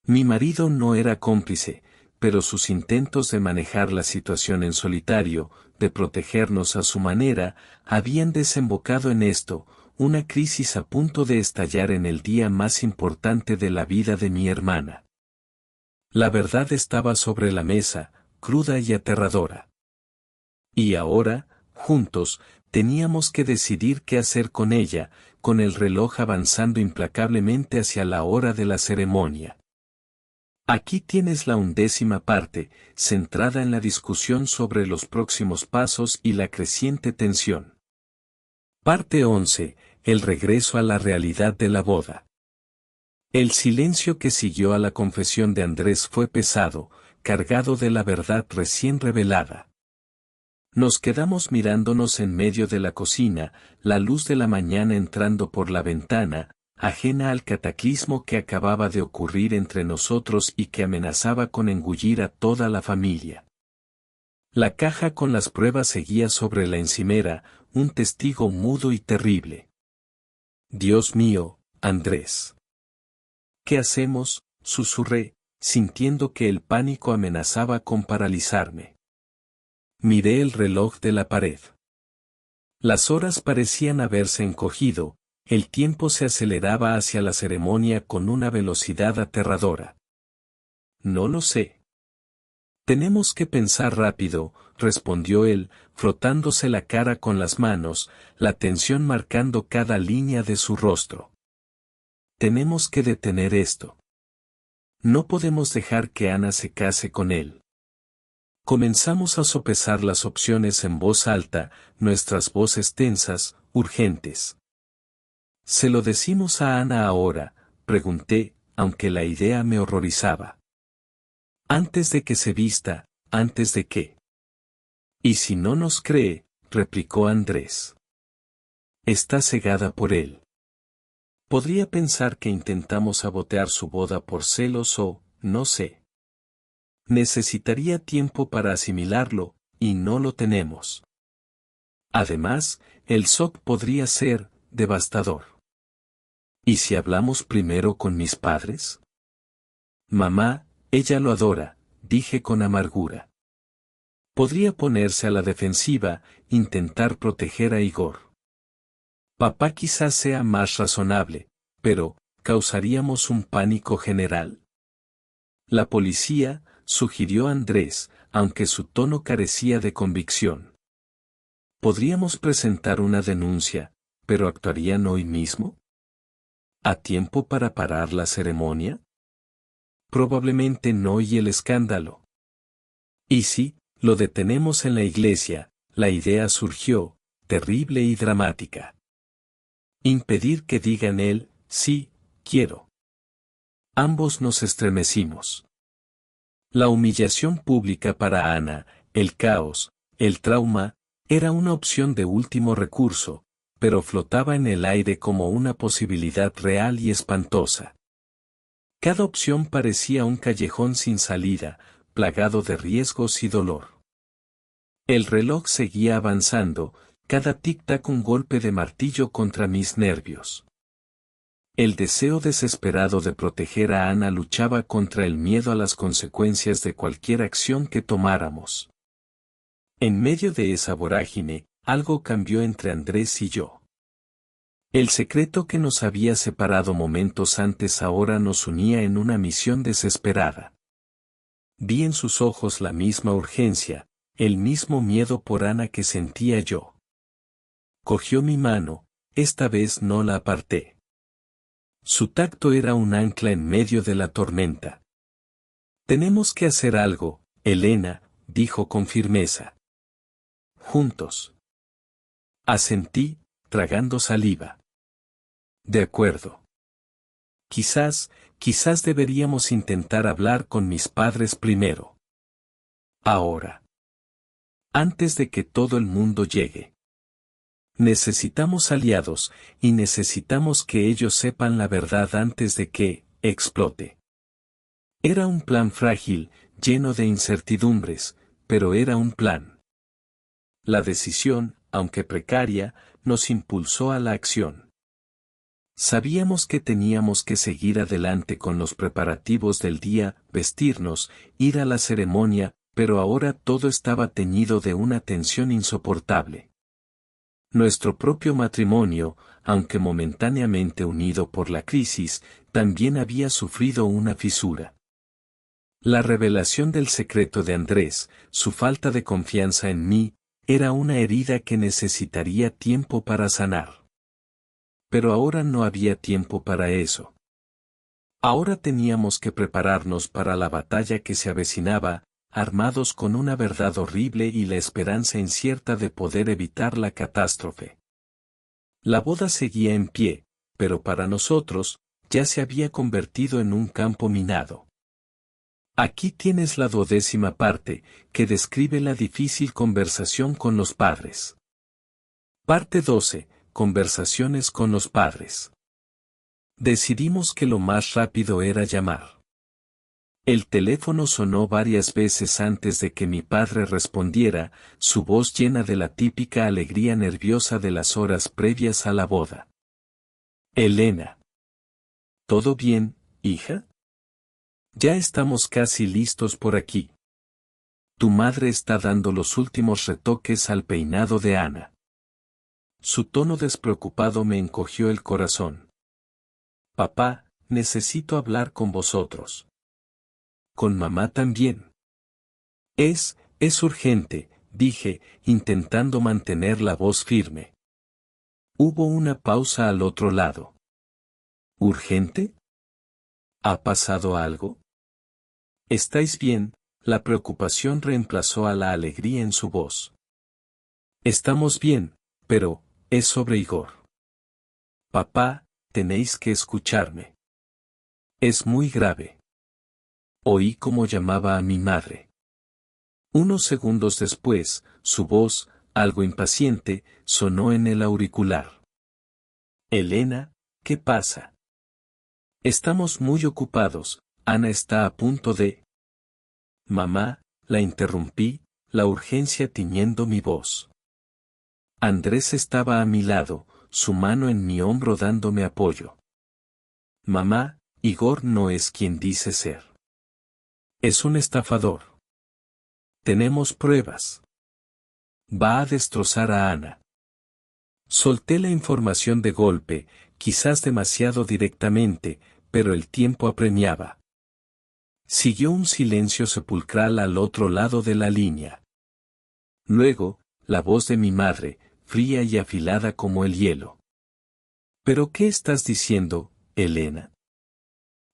Mi marido no era cómplice, pero sus intentos de manejar la situación en solitario, de protegernos a su manera, habían desembocado en esto, una crisis a punto de estallar en el día más importante de la vida de mi hermana. La verdad estaba sobre la mesa, cruda y aterradora. Y ahora, juntos, teníamos que decidir qué hacer con ella, con el reloj avanzando implacablemente hacia la hora de la ceremonia. Aquí tienes la 11ª parte, centrada en la discusión sobre los próximos pasos y la creciente tensión. Parte 11, el regreso a la realidad de la boda. El silencio que siguió a la confesión de Andrés fue pesado, cargado de la verdad recién revelada. Nos quedamos mirándonos en medio de la cocina, la luz de la mañana entrando por la ventana, ajena al cataclismo que acababa de ocurrir entre nosotros y que amenazaba con engullir a toda la familia. La caja con las pruebas seguía sobre la encimera, un testigo mudo y terrible. Dios mío, Andrés. ¿Qué hacemos?, susurré, sintiendo que el pánico amenazaba con paralizarme. Miré el reloj de la pared. Las horas parecían haberse encogido, el tiempo se aceleraba hacia la ceremonia con una velocidad aterradora. No lo sé. Tenemos que pensar rápido, respondió él, frotándose la cara con las manos, la tensión marcando cada línea de su rostro. Tenemos que detener esto. No podemos dejar que Ana se case con él. Comenzamos a sopesar las opciones en voz alta, nuestras voces tensas, urgentes. ¿Se lo decimos a Ana ahora?, pregunté, aunque la idea me horrorizaba. Antes de que se vista, antes de que. Y si no nos cree, replicó Andrés. Está cegada por él. Podría pensar que intentamos sabotear su boda por celos o, no sé. Necesitaría tiempo para asimilarlo, y no lo tenemos. Además, el shock podría ser, devastador. ¿Y si hablamos primero con mis padres? Mamá, ella lo adora, dije con amargura. Podría ponerse a la defensiva, intentar proteger a Igor. Papá quizás sea más razonable, pero, causaríamos un pánico general. La policía, sugirió Andrés, aunque su tono carecía de convicción. Podríamos presentar una denuncia, pero ¿actuarían hoy mismo? ¿A tiempo para parar la ceremonia? Probablemente no, y el escándalo. Y si lo detenemos en la iglesia, la idea surgió, terrible y dramática. Impedir que digan él, sí, quiero. Ambos nos estremecimos. La humillación pública para Ana, el caos, el trauma, era una opción de último recurso, pero flotaba en el aire como una posibilidad real y espantosa. Cada opción parecía un callejón sin salida, plagado de riesgos y dolor. El reloj seguía avanzando, cada tic-tac un golpe de martillo contra mis nervios. El deseo desesperado de proteger a Ana luchaba contra el miedo a las consecuencias de cualquier acción que tomáramos. En medio de esa vorágine, algo cambió entre Andrés y yo. El secreto que nos había separado momentos antes ahora nos unía en una misión desesperada. Vi en sus ojos la misma urgencia, el mismo miedo por Ana que sentía yo. Cogió mi mano, esta vez no la aparté. Su tacto era un ancla en medio de la tormenta. Tenemos que hacer algo, Elena, dijo con firmeza. Juntos. Asentí, tragando saliva. De acuerdo. Quizás deberíamos intentar hablar con mis padres primero. Ahora. Antes de que todo el mundo llegue. Necesitamos aliados, y necesitamos que ellos sepan la verdad antes de que explote. Era un plan frágil, lleno de incertidumbres, pero era un plan. La decisión, aunque precaria, nos impulsó a la acción. Sabíamos que teníamos que seguir adelante con los preparativos del día, vestirnos, ir a la ceremonia, pero ahora todo estaba teñido de una tensión insoportable. Nuestro propio matrimonio, aunque momentáneamente unido por la crisis, también había sufrido una fisura. La revelación del secreto de Andrés, su falta de confianza en mí, era una herida que necesitaría tiempo para sanar. Pero ahora no había tiempo para eso. Ahora teníamos que prepararnos para la batalla que se avecinaba, armados con una verdad horrible y la esperanza incierta de poder evitar la catástrofe. La boda seguía en pie, pero para nosotros, ya se había convertido en un campo minado. Aquí tienes la 12ª parte, que describe la difícil conversación con los padres. Parte 12. Conversaciones con los padres. Decidimos que lo más rápido era llamar. El teléfono sonó varias veces antes de que mi padre respondiera, su voz llena de la típica alegría nerviosa de las horas previas a la boda. Elena. ¿Todo bien, hija? Ya estamos casi listos por aquí. Tu madre está dando los últimos retoques al peinado de Ana. Su tono despreocupado me encogió el corazón. Papá, necesito hablar con vosotros. Con mamá también. Es urgente, dije, intentando mantener la voz firme. Hubo una pausa al otro lado. ¿Urgente? ¿Ha pasado algo? ¿Estáis bien? La preocupación reemplazó a la alegría en su voz. Estamos bien, pero, es sobre Igor. Papá, tenéis que escucharme. Es muy grave. Oí cómo llamaba a mi madre. Unos segundos después, su voz, algo impaciente, sonó en el auricular. Elena, ¿qué pasa? Estamos muy ocupados, Ana está a punto de... Mamá, la interrumpí, la urgencia tiñendo mi voz. Andrés estaba a mi lado, su mano en mi hombro dándome apoyo. Mamá, Igor no es quien dice ser. Es un estafador. Tenemos pruebas. Va a destrozar a Ana. Solté la información de golpe, quizás demasiado directamente, pero el tiempo apremiaba. Siguió un silencio sepulcral al otro lado de la línea. Luego, la voz de mi madre, fría y afilada como el hielo. ¿Pero qué estás diciendo, Elena?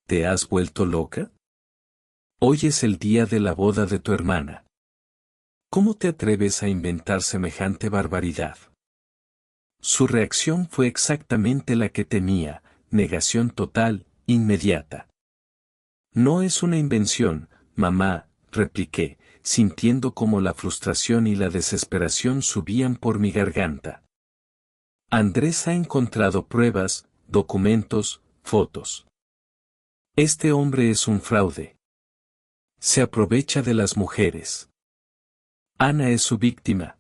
¿Te has vuelto loca? Hoy es el día de la boda de tu hermana. ¿Cómo te atreves a inventar semejante barbaridad? Su reacción fue exactamente la que temía, negación total, inmediata. No es una invención, mamá, repliqué, sintiendo como la frustración y la desesperación subían por mi garganta. Andrés ha encontrado pruebas, documentos, fotos. Este hombre es un fraude. Se aprovecha de las mujeres. Ana es su víctima.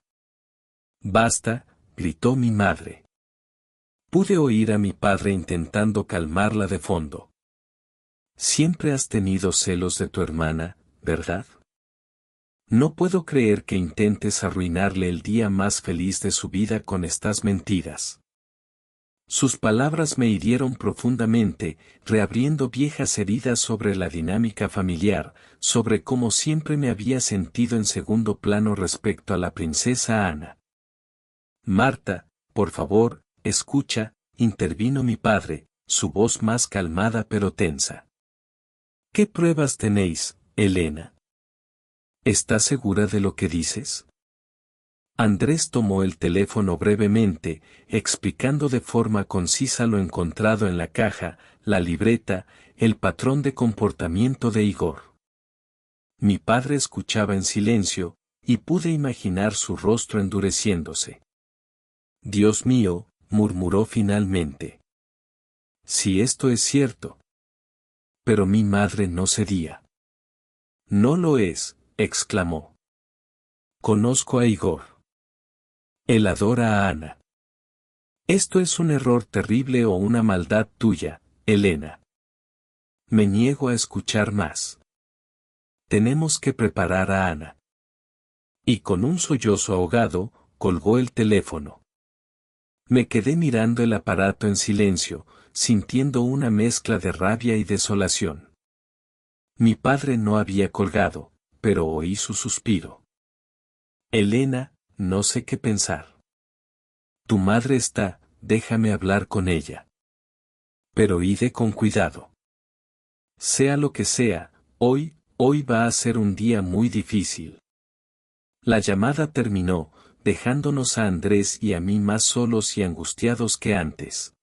Basta, gritó mi madre. Pude oír a mi padre intentando calmarla de fondo. Siempre has tenido celos de tu hermana, ¿verdad? No puedo creer que intentes arruinarle el día más feliz de su vida con estas mentiras. Sus palabras me hirieron profundamente, reabriendo viejas heridas sobre la dinámica familiar, sobre cómo siempre me había sentido en segundo plano respecto a la princesa Ana. Marta, por favor, escucha, intervino mi padre, su voz más calmada pero tensa. ¿Qué pruebas tenéis, Elena? ¿Estás segura de lo que dices? Andrés tomó el teléfono brevemente, explicando de forma concisa lo encontrado en la caja, la libreta, el patrón de comportamiento de Igor. Mi padre escuchaba en silencio, y pude imaginar su rostro endureciéndose. Dios mío, murmuró finalmente. Si esto es cierto. Pero mi madre no cedía. No lo es, exclamó. Conozco a Igor. Él adora a Ana. Esto es un error terrible o una maldad tuya, Elena. Me niego a escuchar más. Tenemos que preparar a Ana. Y con un sollozo ahogado, colgó el teléfono. Me quedé mirando el aparato en silencio, sintiendo una mezcla de rabia y desolación. Mi padre no había colgado, pero oí su suspiro. Elena, no sé qué pensar. Tu madre está, déjame hablar con ella. Pero ide con cuidado. Sea lo que sea, hoy va a ser un día muy difícil. La llamada terminó, dejándonos a Andrés y a mí más solos y angustiados que antes.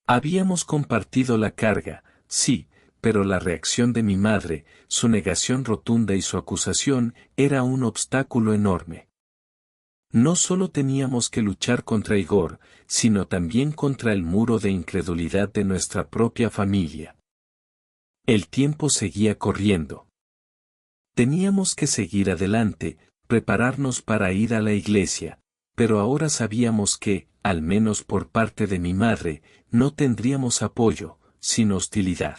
Habíamos compartido la carga, sí, pero la reacción de mi madre, su negación rotunda y su acusación, era un obstáculo enorme. No solo teníamos que luchar contra Igor, sino también contra el muro de incredulidad de nuestra propia familia. El tiempo seguía corriendo. Teníamos que seguir adelante, prepararnos para ir a la iglesia, pero ahora sabíamos que, al menos por parte de mi madre, no tendríamos apoyo, sino hostilidad.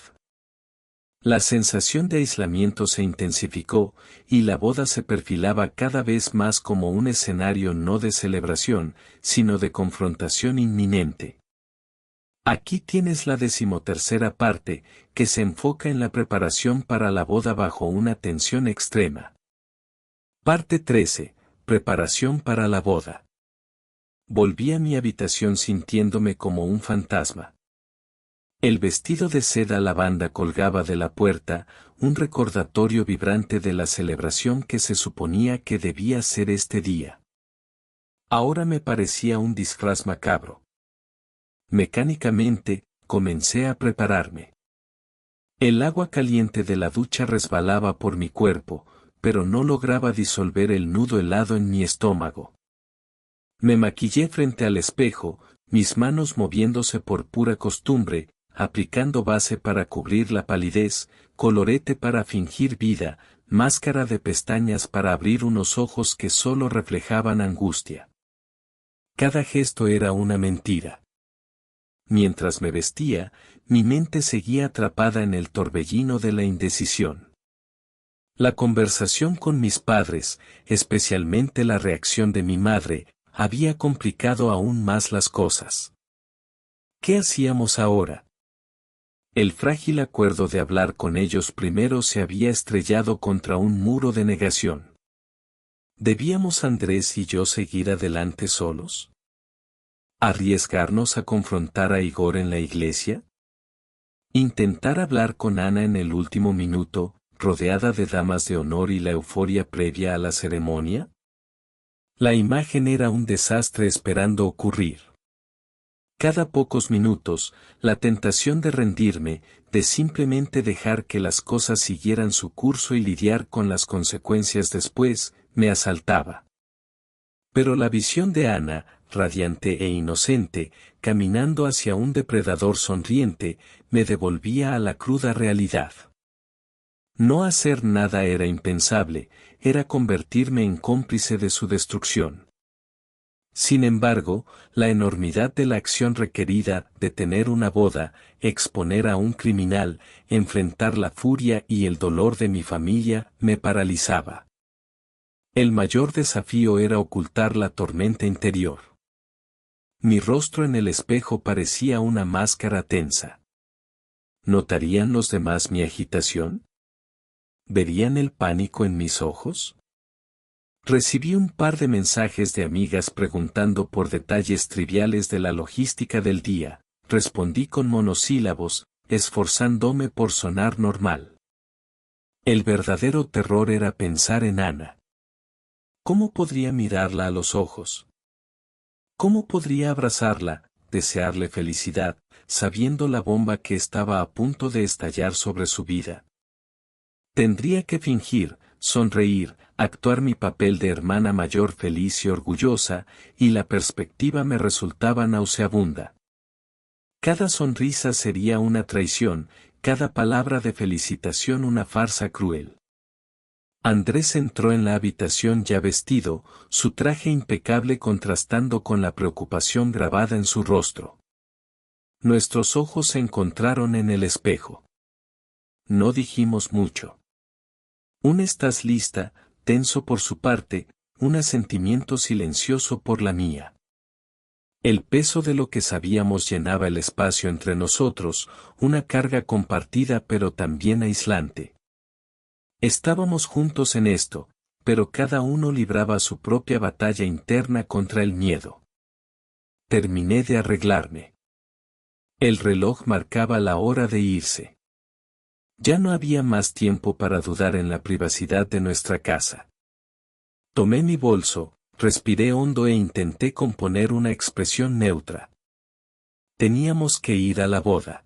La sensación de aislamiento se intensificó, y la boda se perfilaba cada vez más como un escenario no de celebración, sino de confrontación inminente. Aquí tienes la 13ª parte, que se enfoca en la preparación para la boda bajo una tensión extrema. Parte 13. Preparación para la boda. Volví a mi habitación sintiéndome como un fantasma. El vestido de seda lavanda colgaba de la puerta, un recordatorio vibrante de la celebración que se suponía que debía ser este día. Ahora me parecía un disfraz macabro. Mecánicamente, comencé a prepararme. El agua caliente de la ducha resbalaba por mi cuerpo, pero no lograba disolver el nudo helado en mi estómago. Me maquillé frente al espejo, mis manos moviéndose por pura costumbre, aplicando base para cubrir la palidez, colorete para fingir vida, máscara de pestañas para abrir unos ojos que solo reflejaban angustia. Cada gesto era una mentira. Mientras me vestía, mi mente seguía atrapada en el torbellino de la indecisión. La conversación con mis padres, especialmente la reacción de mi madre, había complicado aún más las cosas. ¿Qué hacíamos ahora? El frágil acuerdo de hablar con ellos primero se había estrellado contra un muro de negación. ¿Debíamos Andrés y yo seguir adelante solos? ¿Arriesgarnos a confrontar a Igor en la iglesia? ¿Intentar hablar con Ana en el último minuto, rodeada de damas de honor y la euforia previa a la ceremonia? La imagen era un desastre esperando ocurrir. Cada pocos minutos, la tentación de rendirme, de simplemente dejar que las cosas siguieran su curso y lidiar con las consecuencias después, me asaltaba. Pero la visión de Ana, radiante e inocente, caminando hacia un depredador sonriente, me devolvía a la cruda realidad. No hacer nada era impensable, era convertirme en cómplice de su destrucción. Sin embargo, la enormidad de la acción requerida, de tener una boda, exponer a un criminal, enfrentar la furia y el dolor de mi familia, me paralizaba. El mayor desafío era ocultar la tormenta interior. Mi rostro en el espejo parecía una máscara tensa. ¿Notarían los demás mi agitación? ¿Verían el pánico en mis ojos? Recibí un par de mensajes de amigas preguntando por detalles triviales de la logística del día. Respondí con monosílabos, esforzándome por sonar normal. El verdadero terror era pensar en Ana. ¿Cómo podría mirarla a los ojos? ¿Cómo podría abrazarla, desearle felicidad, sabiendo la bomba que estaba a punto de estallar sobre su vida? Tendría que fingir, sonreír, actuar mi papel de hermana mayor feliz y orgullosa, y la perspectiva me resultaba nauseabunda. Cada sonrisa sería una traición, cada palabra de felicitación una farsa cruel. Andrés entró en la habitación ya vestido, su traje impecable contrastando con la preocupación grabada en su rostro. Nuestros ojos se encontraron en el espejo. No dijimos mucho. Un ¿estás lista?, tenso por su parte, un asentimiento silencioso por la mía. El peso de lo que sabíamos llenaba el espacio entre nosotros, una carga compartida pero también aislante. Estábamos juntos en esto, pero cada uno libraba su propia batalla interna contra el miedo. Terminé de arreglarme. El reloj marcaba la hora de irse. Ya no había más tiempo para dudar en la privacidad de nuestra casa. Tomé mi bolso, respiré hondo e intenté componer una expresión neutra. Teníamos que ir a la boda.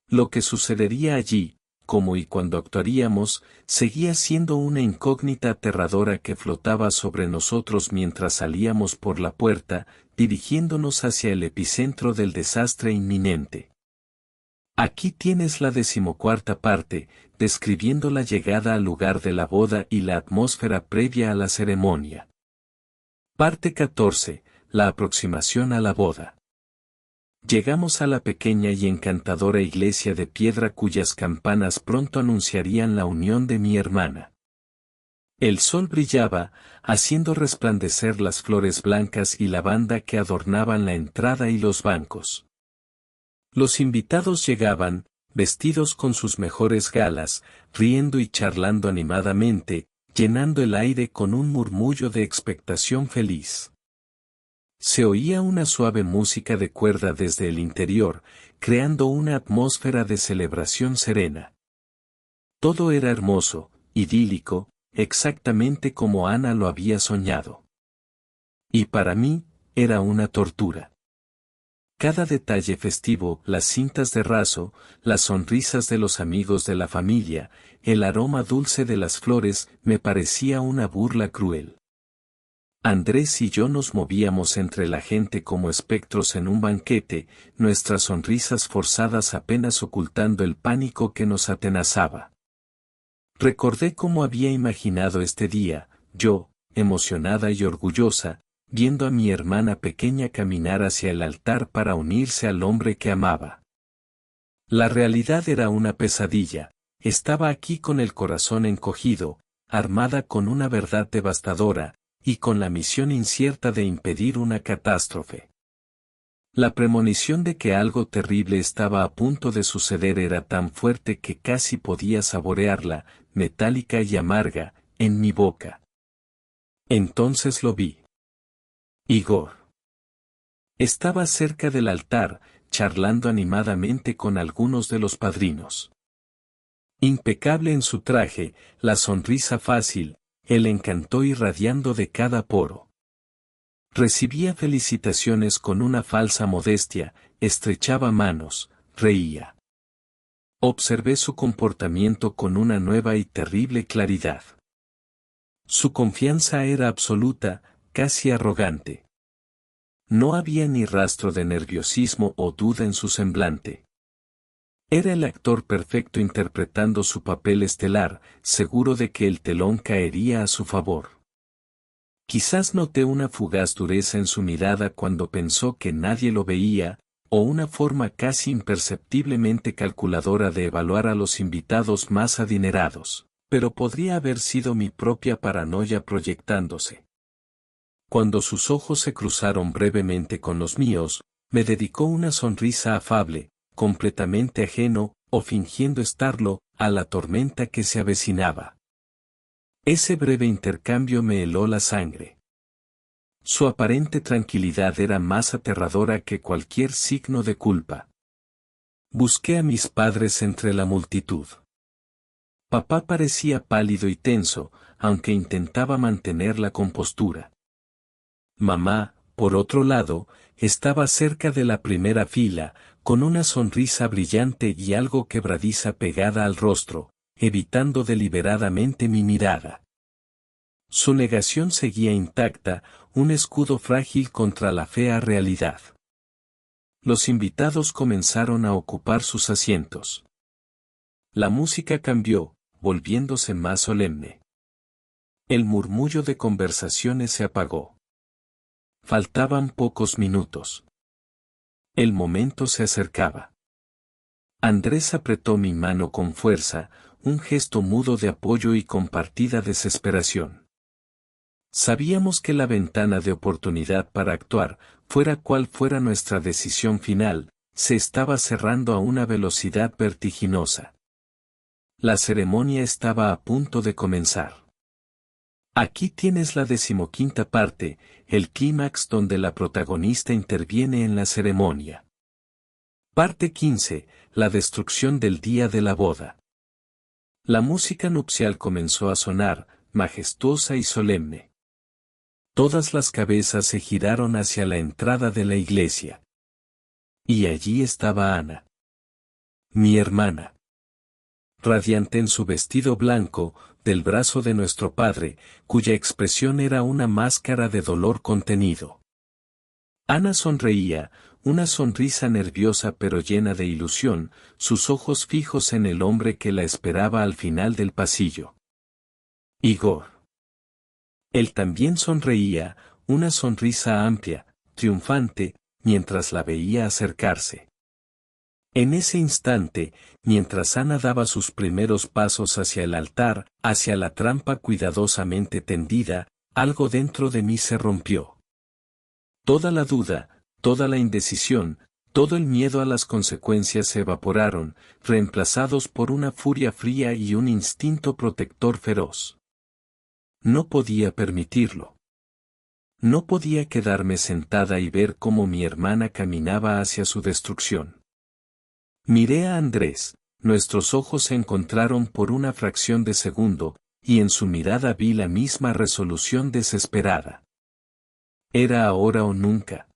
Lo que sucedería allí, cómo y cuándo actuaríamos, seguía siendo una incógnita aterradora que flotaba sobre nosotros mientras salíamos por la puerta, dirigiéndonos hacia el epicentro del desastre inminente. Aquí tienes la 14ª parte, describiendo la llegada al lugar de la boda y la atmósfera previa a la ceremonia. Parte 14, la aproximación a la boda. Llegamos a la pequeña y encantadora iglesia de piedra cuyas campanas pronto anunciarían la unión de mi hermana. El sol brillaba, haciendo resplandecer las flores blancas y lavanda que adornaban la entrada y los bancos. Los invitados llegaban, vestidos con sus mejores galas, riendo y charlando animadamente, llenando el aire con un murmullo de expectación feliz. Se oía una suave música de cuerda desde el interior, creando una atmósfera de celebración serena. Todo era hermoso, idílico, exactamente como Ana lo había soñado. Y para mí, era una tortura. Cada detalle festivo, las cintas de raso, las sonrisas de los amigos de la familia, el aroma dulce de las flores, me parecía una burla cruel. Andrés y yo nos movíamos entre la gente como espectros en un banquete, nuestras sonrisas forzadas apenas ocultando el pánico que nos atenazaba. Recordé cómo había imaginado este día, yo, emocionada y orgullosa, viendo a mi hermana pequeña caminar hacia el altar para unirse al hombre que amaba. La realidad era una pesadilla, estaba aquí con el corazón encogido, armada con una verdad devastadora, y con la misión incierta de impedir una catástrofe. La premonición de que algo terrible estaba a punto de suceder era tan fuerte que casi podía saborearla, metálica y amarga, en mi boca. Entonces lo vi. Igor. Estaba cerca del altar, charlando animadamente con algunos de los padrinos. Impecable en su traje, la sonrisa fácil, el encanto irradiando de cada poro. Recibía felicitaciones con una falsa modestia, estrechaba manos, reía. Observé su comportamiento con una nueva y terrible claridad. Su confianza era absoluta, casi arrogante. No había ni rastro de nerviosismo o duda en su semblante. Era el actor perfecto interpretando su papel estelar, seguro de que el telón caería a su favor. Quizás noté una fugaz dureza en su mirada cuando pensó que nadie lo veía, o una forma casi imperceptiblemente calculadora de evaluar a los invitados más adinerados, pero podría haber sido mi propia paranoia proyectándose. Cuando sus ojos se cruzaron brevemente con los míos, me dedicó una sonrisa afable, completamente ajeno, o fingiendo estarlo, a la tormenta que se avecinaba. Ese breve intercambio me heló la sangre. Su aparente tranquilidad era más aterradora que cualquier signo de culpa. Busqué a mis padres entre la multitud. Papá parecía pálido y tenso, aunque intentaba mantener la compostura. Mamá, por otro lado, estaba cerca de la primera fila, con una sonrisa brillante y algo quebradiza pegada al rostro, evitando deliberadamente mi mirada. Su negación seguía intacta, un escudo frágil contra la fea realidad. Los invitados comenzaron a ocupar sus asientos. La música cambió, volviéndose más solemne. El murmullo de conversaciones se apagó. Faltaban pocos minutos. El momento se acercaba. Andrés apretó mi mano con fuerza, un gesto mudo de apoyo y compartida desesperación. Sabíamos que la ventana de oportunidad para actuar, fuera cual fuera nuestra decisión final, se estaba cerrando a una velocidad vertiginosa. La ceremonia estaba a punto de comenzar. Aquí tienes la 15ª parte, el clímax donde la protagonista interviene en la ceremonia. Parte 15, la destrucción del día de la boda. La música nupcial comenzó a sonar, majestuosa y solemne. Todas las cabezas se giraron hacia la entrada de la iglesia. Y allí estaba Ana. Mi hermana. Radiante en su vestido blanco, del brazo de nuestro padre, cuya expresión era una máscara de dolor contenido. Ana sonreía, una sonrisa nerviosa pero llena de ilusión, sus ojos fijos en el hombre que la esperaba al final del pasillo. Igor. Él también sonreía, una sonrisa amplia, triunfante, mientras la veía acercarse. En ese instante, mientras Ana daba sus primeros pasos hacia el altar, hacia la trampa cuidadosamente tendida, algo dentro de mí se rompió. Toda la duda, toda la indecisión, todo el miedo a las consecuencias se evaporaron, reemplazados por una furia fría y un instinto protector feroz. No podía permitirlo. No podía quedarme sentada y ver cómo mi hermana caminaba hacia su destrucción. Miré a Andrés, nuestros ojos se encontraron por una fracción de segundo, y en su mirada vi la misma resolución desesperada. Era ahora o nunca.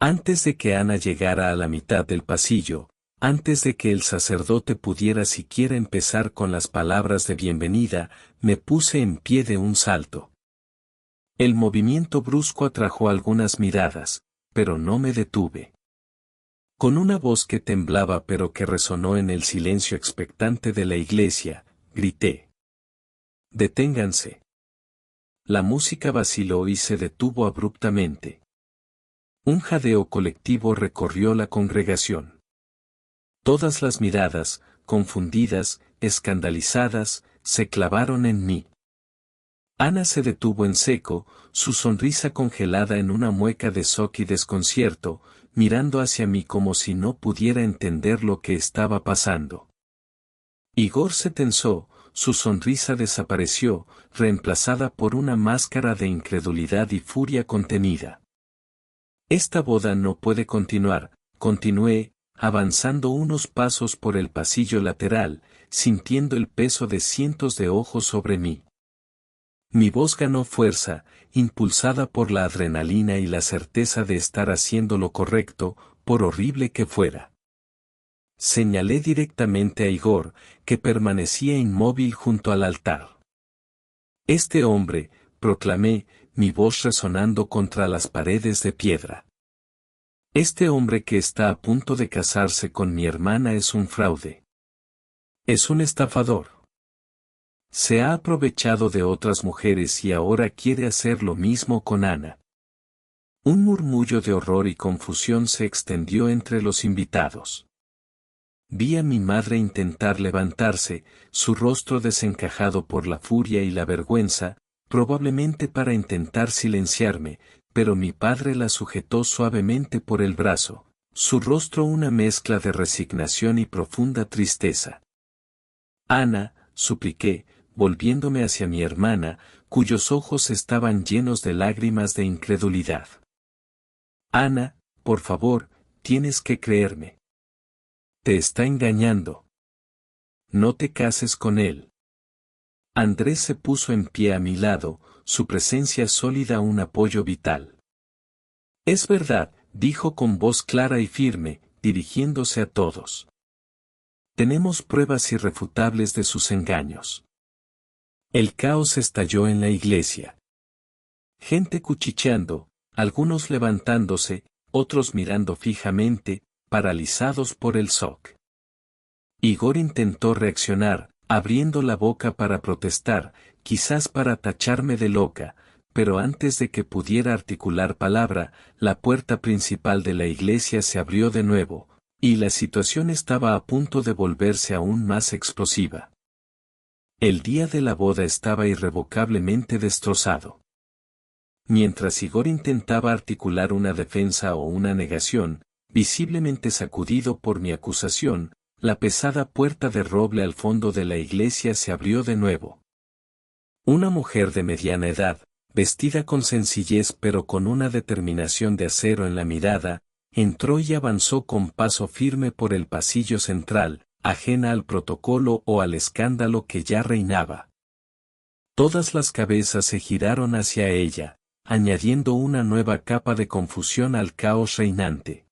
Antes de que Ana llegara a la mitad del pasillo, antes de que el sacerdote pudiera siquiera empezar con las palabras de bienvenida, me puse en pie de un salto. El movimiento brusco atrajo algunas miradas, pero no me detuve. Con una voz que temblaba pero que resonó en el silencio expectante de la iglesia, grité: «Deténganse». La música vaciló y se detuvo abruptamente. Un jadeo colectivo recorrió la congregación. Todas las miradas, confundidas, escandalizadas, se clavaron en mí. Ana se detuvo en seco, su sonrisa congelada en una mueca de shock y desconcierto, mirando hacia mí como si no pudiera entender lo que estaba pasando. Igor se tensó, su sonrisa desapareció, reemplazada por una máscara de incredulidad y furia contenida. Esta boda no puede continuar, continué, avanzando unos pasos por el pasillo lateral, sintiendo el peso de cientos de ojos sobre mí. Mi voz ganó fuerza, impulsada por la adrenalina y la certeza de estar haciendo lo correcto, por horrible que fuera. Señalé directamente a Igor, que permanecía inmóvil junto al altar. Este hombre, proclamé, mi voz resonando contra las paredes de piedra. Este hombre que está a punto de casarse con mi hermana es un fraude. Es un estafador. Se ha aprovechado de otras mujeres y ahora quiere hacer lo mismo con Ana. Un murmullo de horror y confusión se extendió entre los invitados. Vi a mi madre intentar levantarse, su rostro desencajado por la furia y la vergüenza, probablemente para intentar silenciarme, pero mi padre la sujetó suavemente por el brazo, su rostro una mezcla de resignación y profunda tristeza. Ana, supliqué, volviéndome hacia mi hermana, cuyos ojos estaban llenos de lágrimas de incredulidad. Ana, por favor, tienes que creerme. Te está engañando. No te cases con él. Andrés se puso en pie a mi lado, su presencia sólida un apoyo vital. Es verdad, dijo con voz clara y firme, dirigiéndose a todos. Tenemos pruebas irrefutables de sus engaños. El caos estalló en la iglesia. Gente cuchicheando, algunos levantándose, otros mirando fijamente, paralizados por el shock. Igor intentó reaccionar, abriendo la boca para protestar, quizás para tacharme de loca, pero antes de que pudiera articular palabra, la puerta principal de la iglesia se abrió de nuevo, y la situación estaba a punto de volverse aún más explosiva. El día de la boda estaba irrevocablemente destrozado. Mientras Igor intentaba articular una defensa o una negación, visiblemente sacudido por mi acusación, la pesada puerta de roble al fondo de la iglesia se abrió de nuevo. Una mujer de mediana edad, vestida con sencillez pero con una determinación de acero en la mirada, entró y avanzó con paso firme por el pasillo central, ajena al protocolo o al escándalo que ya reinaba. Todas las cabezas se giraron hacia ella, añadiendo una nueva capa de confusión al caos reinante.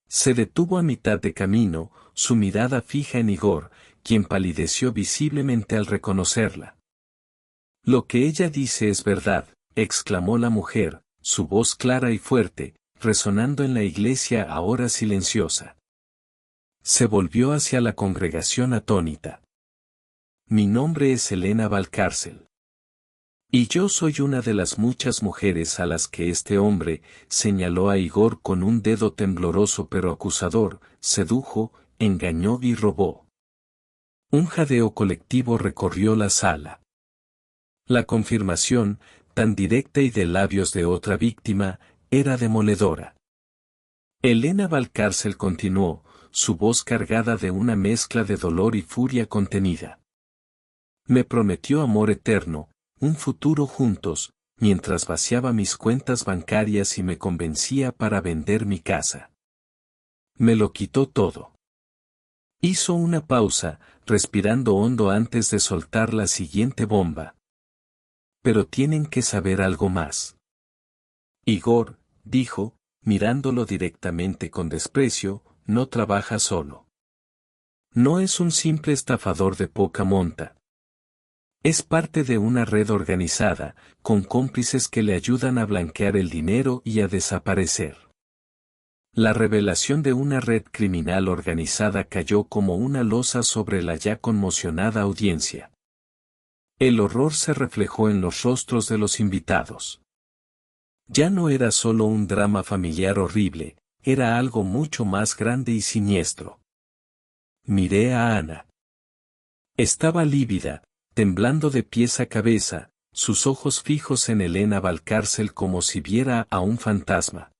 Se detuvo a mitad de camino, su mirada fija en Igor, quien palideció visiblemente al reconocerla. Lo que ella dice es verdad, exclamó la mujer, su voz clara y fuerte, resonando en la iglesia ahora silenciosa. Se volvió hacia la congregación atónita. Mi nombre es Elena Valcárcel. Y yo soy una de las muchas mujeres a las que este hombre, señaló a Igor con un dedo tembloroso pero acusador, sedujo, engañó y robó. Un jadeo colectivo recorrió la sala. La confirmación, tan directa y de labios de otra víctima, era demoledora. Elena Valcárcel continuó, su voz cargada de una mezcla de dolor y furia contenida. Me prometió amor eterno, un futuro juntos, mientras vaciaba mis cuentas bancarias y me convencía para vender mi casa. Me lo quitó todo. Hizo una pausa, respirando hondo antes de soltar la siguiente bomba. Pero tienen que saber algo más. Igor, dijo, mirándolo directamente con desprecio, no trabaja solo. No es un simple estafador de poca monta. Es parte de una red organizada, con cómplices que le ayudan a blanquear el dinero y a desaparecer. La revelación de una red criminal organizada cayó como una losa sobre la ya conmocionada audiencia. El horror se reflejó en los rostros de los invitados. Ya no era solo un drama familiar horrible, era algo mucho más grande y siniestro. Miré a Ana. Estaba lívida, temblando de pies a cabeza, sus ojos fijos en Elena Valcárcel como si viera a un fantasma.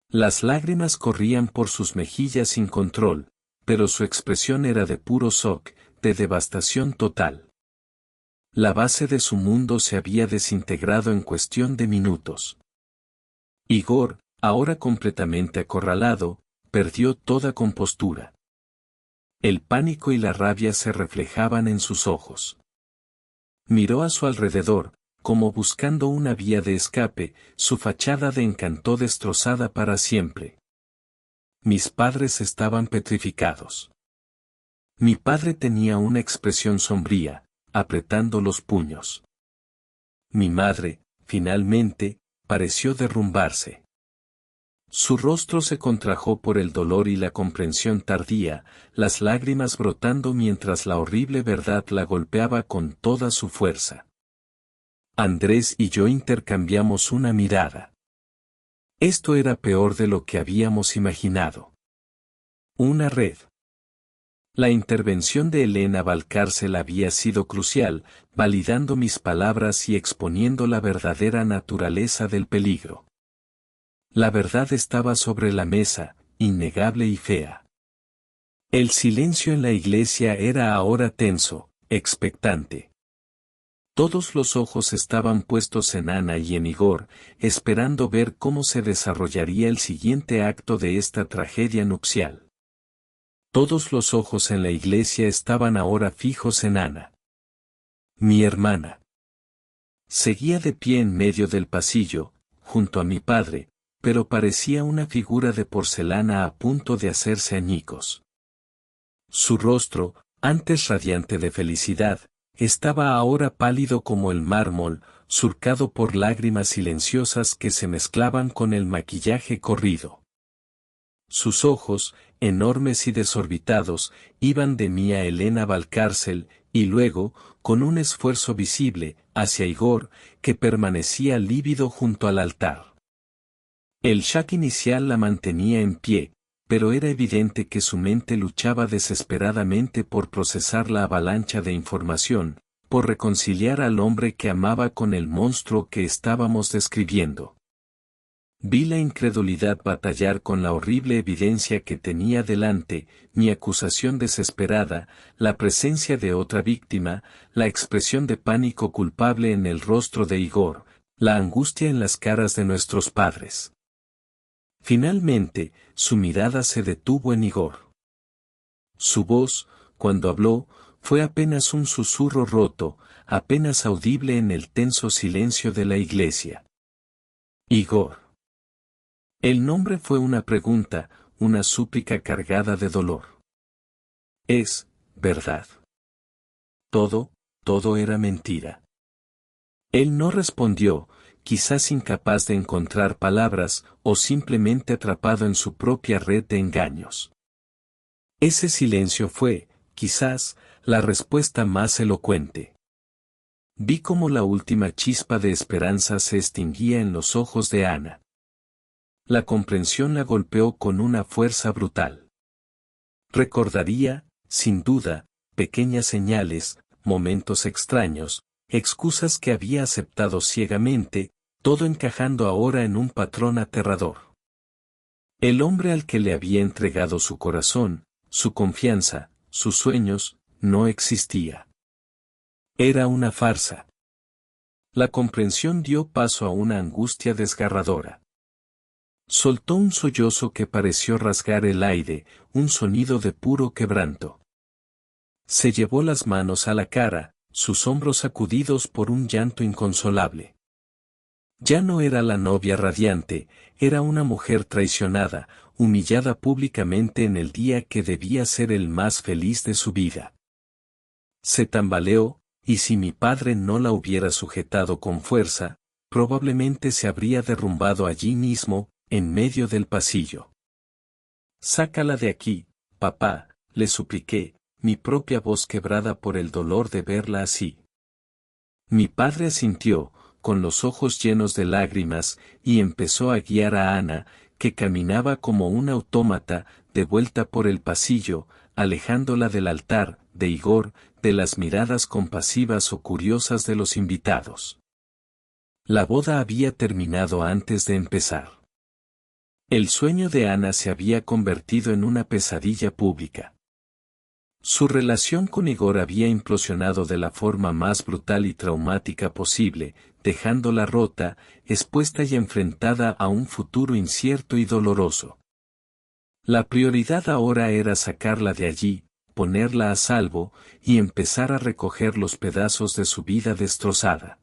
Las lágrimas corrían por sus mejillas sin control, pero su expresión era de puro shock, de devastación total. La base de su mundo se había desintegrado en cuestión de minutos. Igor, ahora completamente acorralado, perdió toda compostura. El pánico y la rabia se reflejaban en sus ojos. Miró a su alrededor, como buscando una vía de escape, su fachada de encanto destrozada para siempre. Mis padres estaban petrificados. Mi padre tenía una expresión sombría, apretando los puños. Mi madre, finalmente, pareció derrumbarse. Su rostro se contrajo por el dolor y la comprensión tardía, las lágrimas brotando mientras la horrible verdad la golpeaba con toda su fuerza. Andrés y yo intercambiamos una mirada. Esto era peor de lo que habíamos imaginado. Una red. La intervención de Elena Valcárcel había sido crucial, validando mis palabras y exponiendo la verdadera naturaleza del peligro. La verdad estaba sobre la mesa, innegable y fea. El silencio en la iglesia era ahora tenso, expectante. Todos los ojos estaban puestos en Ana y en Igor, esperando ver cómo se desarrollaría el siguiente acto de esta tragedia nupcial. Todos los ojos en la iglesia estaban ahora fijos en Ana. Mi hermana. Seguía de pie en medio del pasillo, junto a mi padre, pero parecía una figura de porcelana a punto de hacerse añicos. Su rostro, antes radiante de felicidad, estaba ahora pálido como el mármol, surcado por lágrimas silenciosas que se mezclaban con el maquillaje corrido. Sus ojos, enormes y desorbitados, iban de mí a Elena Valcárcel, y luego, con un esfuerzo visible, hacia Igor, que permanecía lívido junto al altar. El shock inicial la mantenía en pie, pero era evidente que su mente luchaba desesperadamente por procesar la avalancha de información, por reconciliar al hombre que amaba con el monstruo que estábamos describiendo. Vi la incredulidad batallar con la horrible evidencia que tenía delante, mi acusación desesperada, la presencia de otra víctima, la expresión de pánico culpable en el rostro de Igor, la angustia en las caras de nuestros padres. Finalmente, su mirada se detuvo en Igor. Su voz, cuando habló, fue apenas un susurro roto, apenas audible en el tenso silencio de la iglesia. Igor. El nombre fue una pregunta, una súplica cargada de dolor. Es, verdad. Todo era mentira. Él no respondió, quizás incapaz de encontrar palabras, o simplemente atrapado en su propia red de engaños. Ese silencio fue, quizás, la respuesta más elocuente. Vi cómo la última chispa de esperanza se extinguía en los ojos de Ana. La comprensión la golpeó con una fuerza brutal. Recordaría, sin duda, pequeñas señales, momentos extraños, excusas que había aceptado ciegamente, todo encajando ahora en un patrón aterrador. El hombre al que le había entregado su corazón, su confianza, sus sueños, no existía. Era una farsa. La comprensión dio paso a una angustia desgarradora. Soltó un sollozo que pareció rasgar el aire, un sonido de puro quebranto. Se llevó las manos a la cara, sus hombros sacudidos por un llanto inconsolable. Ya no era la novia radiante, era una mujer traicionada, humillada públicamente en el día que debía ser el más feliz de su vida. Se tambaleó, y si mi padre no la hubiera sujetado con fuerza, probablemente se habría derrumbado allí mismo, en medio del pasillo. Sácala de aquí, papá, le supliqué, mi propia voz quebrada por el dolor de verla así. Mi padre asintió, con los ojos llenos de lágrimas, y empezó a guiar a Ana, que caminaba como un autómata, de vuelta por el pasillo, alejándola del altar, de Igor, de las miradas compasivas o curiosas de los invitados. La boda había terminado antes de empezar. El sueño de Ana se había convertido en una pesadilla pública. Su relación con Igor había implosionado de la forma más brutal y traumática posible, dejándola rota, expuesta y enfrentada a un futuro incierto y doloroso. La prioridad ahora era sacarla de allí, ponerla a salvo, y empezar a recoger los pedazos de su vida destrozada.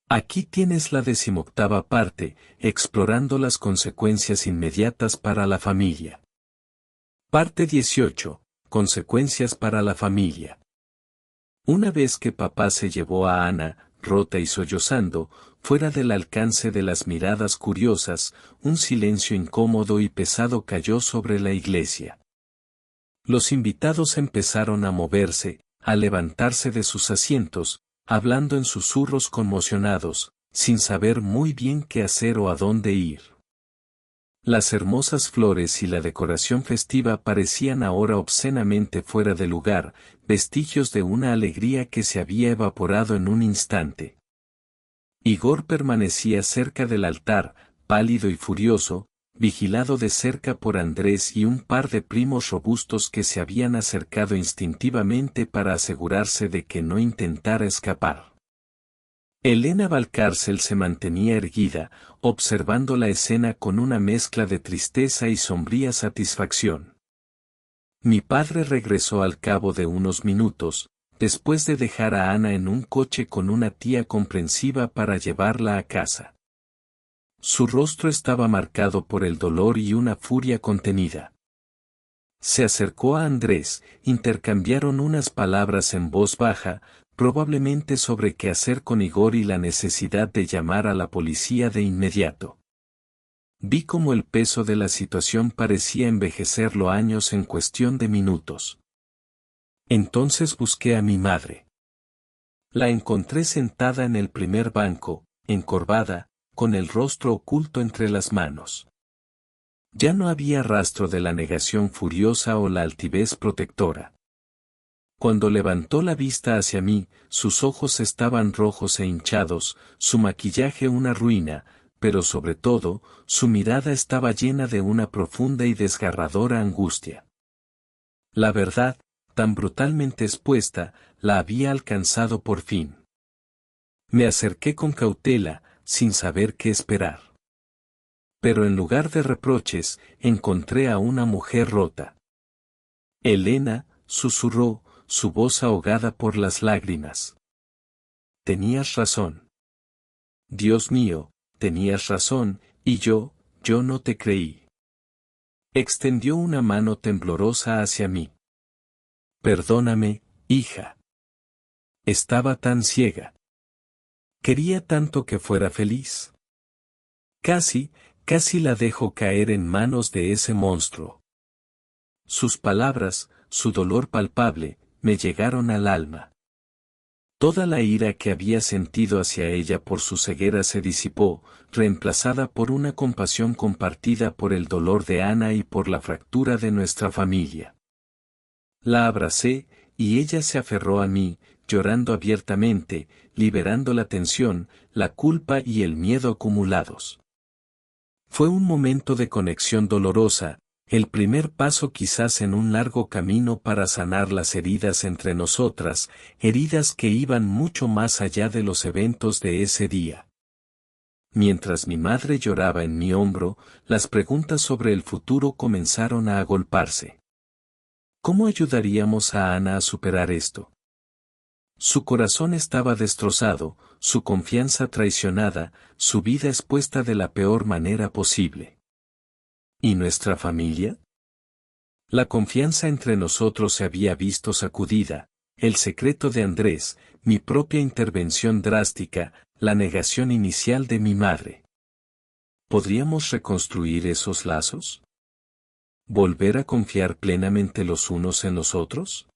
Aquí tienes la 18ª parte, explorando las consecuencias inmediatas para la familia. Parte 18. Consecuencias para la familia. Una vez que papá se llevó a Ana, rota y sollozando, fuera del alcance de las miradas curiosas, un silencio incómodo y pesado cayó sobre la iglesia. Los invitados empezaron a moverse, a levantarse de sus asientos, hablando en susurros conmocionados, sin saber muy bien qué hacer o a dónde ir. Las hermosas flores y la decoración festiva parecían ahora obscenamente fuera de lugar, vestigios de una alegría que se había evaporado en un instante. Igor permanecía cerca del altar, pálido y furioso, vigilado de cerca por Andrés y un par de primos robustos que se habían acercado instintivamente para asegurarse de que no intentara escapar. Elena Valcárcel se mantenía erguida, observando la escena con una mezcla de tristeza y sombría satisfacción. Mi padre regresó al cabo de unos minutos, después de dejar a Ana en un coche con una tía comprensiva para llevarla a casa. Su rostro estaba marcado por el dolor y una furia contenida. Se acercó a Andrés, intercambiaron unas palabras en voz baja, probablemente sobre qué hacer con Igor y la necesidad de llamar a la policía de inmediato. Vi cómo el peso de la situación parecía envejecerlo años en cuestión de minutos. Entonces busqué a mi madre. La encontré sentada en el primer banco, encorvada, con el rostro oculto entre las manos. Ya no había rastro de la negación furiosa o la altivez protectora. Cuando levantó la vista hacia mí, sus ojos estaban rojos e hinchados, su maquillaje una ruina, pero sobre todo, su mirada estaba llena de una profunda y desgarradora angustia. La verdad, tan brutalmente expuesta, la había alcanzado por fin. Me acerqué con cautela, sin saber qué esperar. Pero en lugar de reproches, encontré a una mujer rota. Elena, susurró, su voz ahogada por las lágrimas. Tenías razón. Dios mío, tenías razón, y yo no te creí. Extendió una mano temblorosa hacia mí. Perdóname, hija. Estaba tan ciega. Quería tanto que fuera feliz. Casi la dejo caer en manos de ese monstruo. Sus palabras, su dolor palpable, me llegaron al alma. Toda la ira que había sentido hacia ella por su ceguera se disipó, reemplazada por una compasión compartida por el dolor de Ana y por la fractura de nuestra familia. La abracé, y ella se aferró a mí, llorando abiertamente, liberando la tensión, la culpa y el miedo acumulados. Fue un momento de conexión dolorosa, el primer paso quizás en un largo camino para sanar las heridas entre nosotras, heridas que iban mucho más allá de los eventos de ese día. Mientras mi madre lloraba en mi hombro, las preguntas sobre el futuro comenzaron a agolparse. ¿Cómo ayudaríamos a Ana a superar esto? Su corazón estaba destrozado, su confianza traicionada, su vida expuesta de la peor manera posible. ¿Y nuestra familia? La confianza entre nosotros se había visto sacudida, el secreto de Andrés, mi propia intervención drástica, la negación inicial de mi madre. ¿Podríamos reconstruir esos lazos? ¿Volver a confiar plenamente los unos en los otros?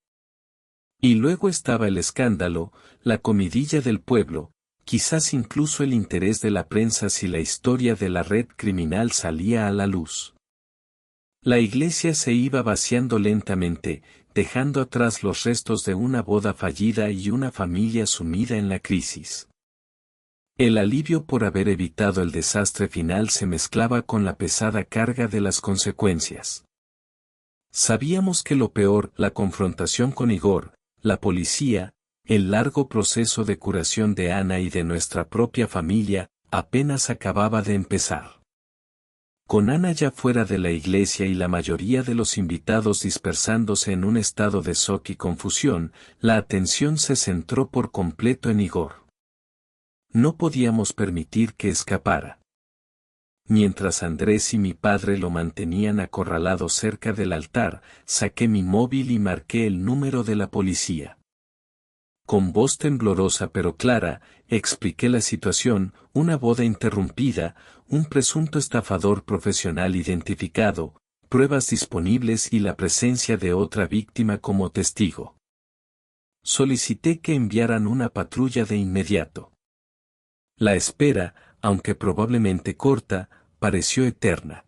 Y luego estaba el escándalo, la comidilla del pueblo, quizás incluso el interés de la prensa si la historia de la red criminal salía a la luz. La iglesia se iba vaciando lentamente, dejando atrás los restos de una boda fallida y una familia sumida en la crisis. El alivio por haber evitado el desastre final se mezclaba con la pesada carga de las consecuencias. Sabíamos que lo peor, la confrontación con Igor, la policía, el largo proceso de curación de Ana y de nuestra propia familia, apenas acababa de empezar. Con Ana ya fuera de la iglesia y la mayoría de los invitados dispersándose en un estado de shock y confusión, la atención se centró por completo en Igor. No podíamos permitir que escapara. Mientras Andrés y mi padre lo mantenían acorralado cerca del altar, saqué mi móvil y marqué el número de la policía. Con voz temblorosa pero clara, expliqué la situación: una boda interrumpida, un presunto estafador profesional identificado, pruebas disponibles y la presencia de otra víctima como testigo. Solicité que enviaran una patrulla de inmediato. La espera, aunque probablemente corta, pareció eterna.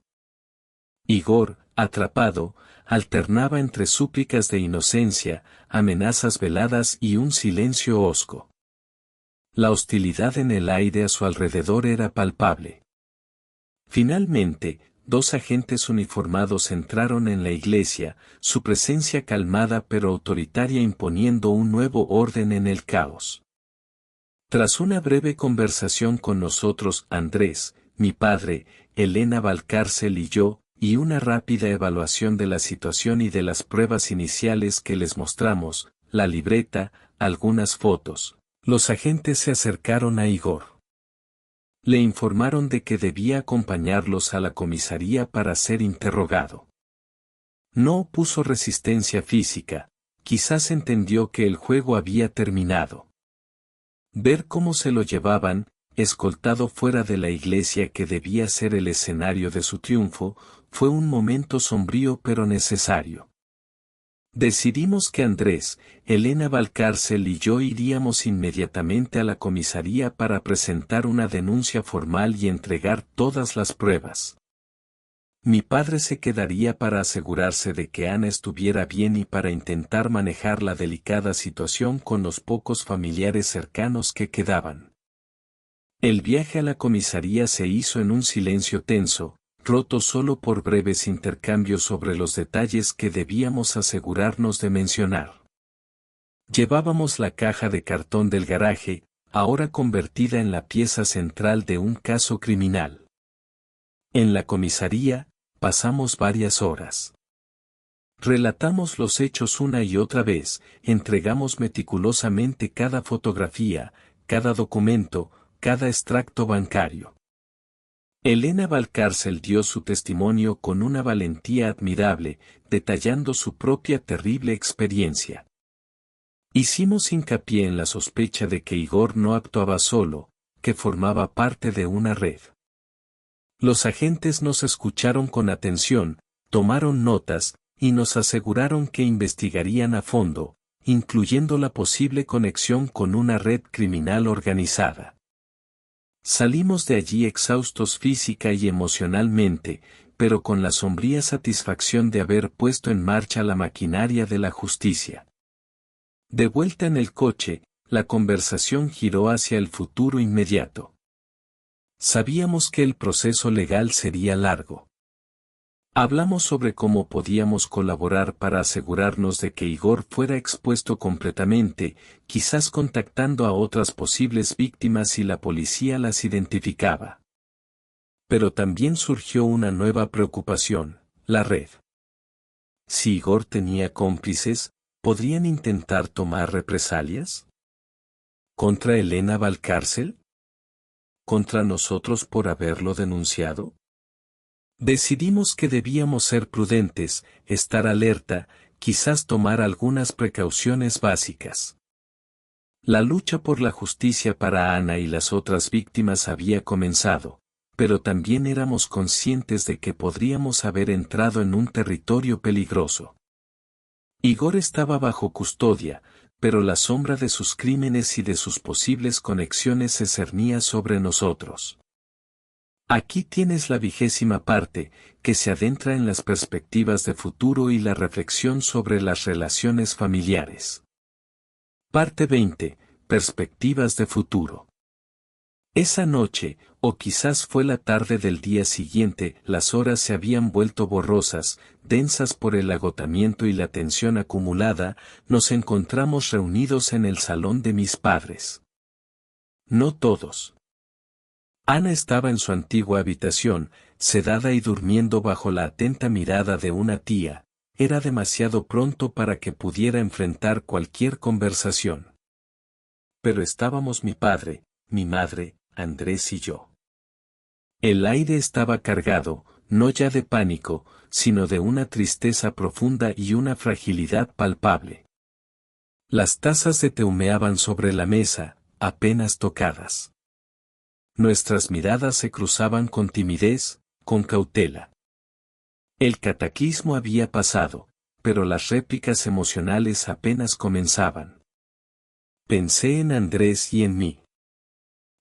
Igor, atrapado, alternaba entre súplicas de inocencia, amenazas veladas y un silencio hosco. La hostilidad en el aire a su alrededor era palpable. Finalmente, 2 agentes uniformados entraron en la iglesia, su presencia calmada pero autoritaria imponiendo un nuevo orden en el caos. Tras una breve conversación con nosotros, Andrés, mi padre, Elena Valcárcel y yo, y una rápida evaluación de la situación y de las pruebas iniciales que les mostramos, la libreta, algunas fotos, los agentes se acercaron a Igor. Le informaron de que debía acompañarlos a la comisaría para ser interrogado. No opuso resistencia física, quizás entendió que el juego había terminado. Ver cómo se lo llevaban, escoltado fuera de la iglesia que debía ser el escenario de su triunfo, fue un momento sombrío pero necesario. Decidimos que Andrés, Elena Valcárcel y yo iríamos inmediatamente a la comisaría para presentar una denuncia formal y entregar todas las pruebas. Mi padre se quedaría para asegurarse de que Ana estuviera bien y para intentar manejar la delicada situación con los pocos familiares cercanos que quedaban. El viaje a la comisaría se hizo en un silencio tenso, roto solo por breves intercambios sobre los detalles que debíamos asegurarnos de mencionar. Llevábamos la caja de cartón del garaje, ahora convertida en la pieza central de un caso criminal. En la comisaría, pasamos varias horas. Relatamos los hechos una y otra vez, entregamos meticulosamente cada fotografía, cada documento, cada extracto bancario. Elena Valcárcel dio su testimonio con una valentía admirable, detallando su propia terrible experiencia. Hicimos hincapié en la sospecha de que Igor no actuaba solo, que formaba parte de una red. Los agentes nos escucharon con atención, tomaron notas, y nos aseguraron que investigarían a fondo, incluyendo la posible conexión con una red criminal organizada. Salimos de allí exhaustos física y emocionalmente, pero con la sombría satisfacción de haber puesto en marcha la maquinaria de la justicia. De vuelta en el coche, la conversación giró hacia el futuro inmediato. Sabíamos que el proceso legal sería largo. Hablamos sobre cómo podíamos colaborar para asegurarnos de que Igor fuera expuesto completamente, quizás contactando a otras posibles víctimas si la policía las identificaba. Pero también surgió una nueva preocupación: la red. Si Igor tenía cómplices, ¿podrían intentar tomar represalias? ¿Contra Elena Valcárcel? ¿Contra nosotros por haberlo denunciado? Decidimos que debíamos ser prudentes, estar alerta, quizás tomar algunas precauciones básicas. La lucha por la justicia para Ana y las otras víctimas había comenzado, pero también éramos conscientes de que podríamos haber entrado en un territorio peligroso. Igor estaba bajo custodia, pero la sombra de sus crímenes y de sus posibles conexiones se cernía sobre nosotros. Aquí tienes la 20ª parte, que se adentra en las perspectivas de futuro y la reflexión sobre las relaciones familiares. Parte 20. Perspectivas de futuro. Esa noche, o quizás fue la tarde del día siguiente, las horas se habían vuelto borrosas, densas por el agotamiento y la tensión acumulada, nos encontramos reunidos en el salón de mis padres. No todos. Ana estaba en su antigua habitación, sedada y durmiendo bajo la atenta mirada de una tía. Era demasiado pronto para que pudiera enfrentar cualquier conversación. Pero estábamos mi padre, mi madre, Andrés y yo. El aire estaba cargado, no ya de pánico, sino de una tristeza profunda y una fragilidad palpable. Las tazas se té humeaban sobre la mesa, apenas tocadas. Nuestras miradas se cruzaban con timidez, con cautela. El catecismo había pasado, pero las réplicas emocionales apenas comenzaban. Pensé en Andrés y en mí.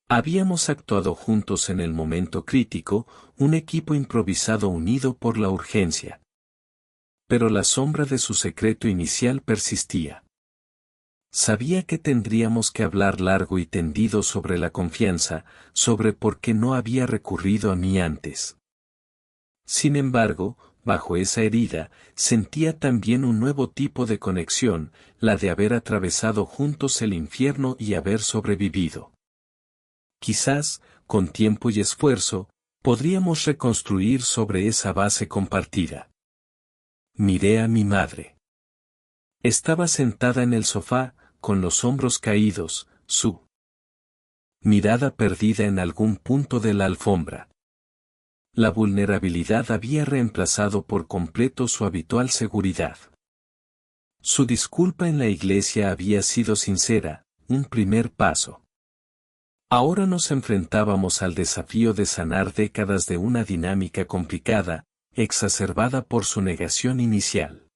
Habíamos actuado juntos en el momento crítico, un equipo improvisado unido por la urgencia. Pero la sombra de su secreto inicial persistía. Sabía que tendríamos que hablar largo y tendido sobre la confianza, sobre por qué no había recurrido a mí antes. Sin embargo, bajo esa herida, sentía también un nuevo tipo de conexión, la de haber atravesado juntos el infierno y haber sobrevivido. Quizás, con tiempo y esfuerzo, podríamos reconstruir sobre esa base compartida. Miré a mi madre. Estaba sentada en el sofá, con los hombros caídos, su mirada perdida en algún punto de la alfombra. La vulnerabilidad había reemplazado por completo su habitual seguridad. Su disculpa en la iglesia había sido sincera, un primer paso. Ahora nos enfrentábamos al desafío de sanar décadas de una dinámica complicada, exacerbada por su negación inicial.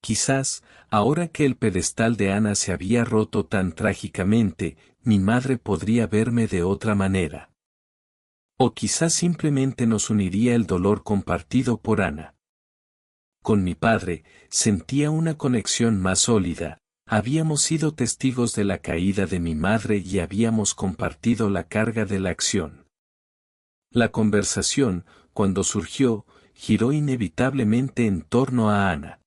Quizás, ahora que el pedestal de Ana se había roto tan trágicamente, mi madre podría verme de otra manera. O quizás simplemente nos uniría el dolor compartido por Ana. Con mi padre, sentía una conexión más sólida, habíamos sido testigos de la caída de mi madre y habíamos compartido la carga de la acción. La conversación, cuando surgió, giró inevitablemente en torno a Ana.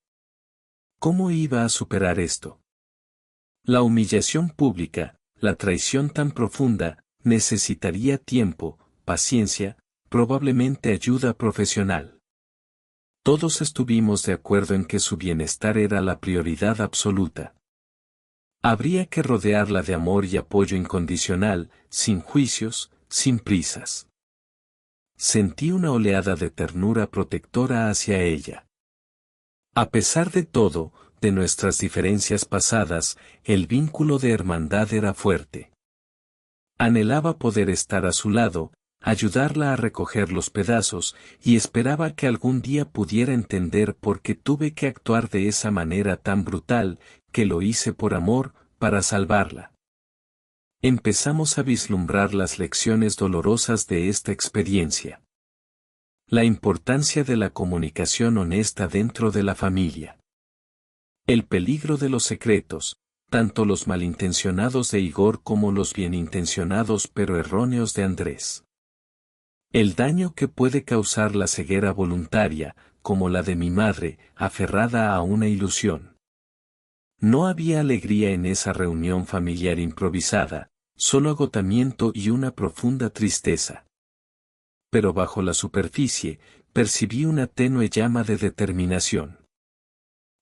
¿Cómo iba a superar esto? La humillación pública, la traición tan profunda, necesitaría tiempo, paciencia, probablemente ayuda profesional. Todos estuvimos de acuerdo en que su bienestar era la prioridad absoluta. Habría que rodearla de amor y apoyo incondicional, sin juicios, sin prisas. Sentí una oleada de ternura protectora hacia ella. A pesar de todo, de nuestras diferencias pasadas, el vínculo de hermandad era fuerte. Anhelaba poder estar a su lado, ayudarla a recoger los pedazos, y esperaba que algún día pudiera entender por qué tuve que actuar de esa manera tan brutal, que lo hice por amor, para salvarla. Empezamos a vislumbrar las lecciones dolorosas de esta experiencia. La importancia de la comunicación honesta dentro de la familia. El peligro de los secretos, tanto los malintencionados de Igor como los bienintencionados pero erróneos de Andrés. El daño que puede causar la ceguera voluntaria, como la de mi madre, aferrada a una ilusión. No había alegría en esa reunión familiar improvisada, solo agotamiento y una profunda tristeza. Pero bajo la superficie, percibí una tenue llama de determinación.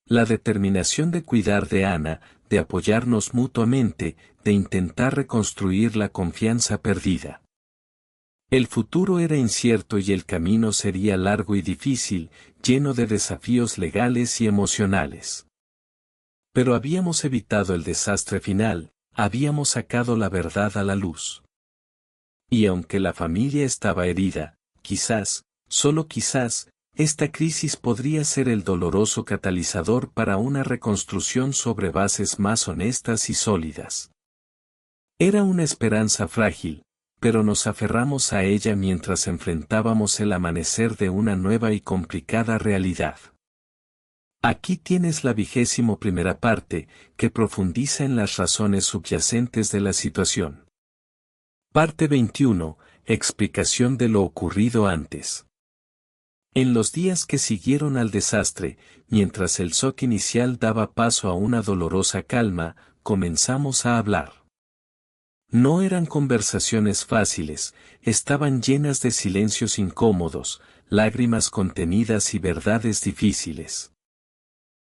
La determinación de cuidar de Ana, de apoyarnos mutuamente, de intentar reconstruir la confianza perdida. El futuro era incierto y el camino sería largo y difícil, lleno de desafíos legales y emocionales. Pero habíamos evitado el desastre final, habíamos sacado la verdad a la luz. Y aunque la familia estaba herida, quizás, solo quizás, esta crisis podría ser el doloroso catalizador para una reconstrucción sobre bases más honestas y sólidas. Era una esperanza frágil, pero nos aferramos a ella mientras enfrentábamos el amanecer de una nueva y complicada realidad. Aquí tienes la 21ª parte, que profundiza en las razones subyacentes de la situación. Parte 21. Explicación de lo ocurrido antes. En los días que siguieron al desastre, mientras el shock inicial daba paso a una dolorosa calma, comenzamos a hablar. No eran conversaciones fáciles, estaban llenas de silencios incómodos, lágrimas contenidas y verdades difíciles.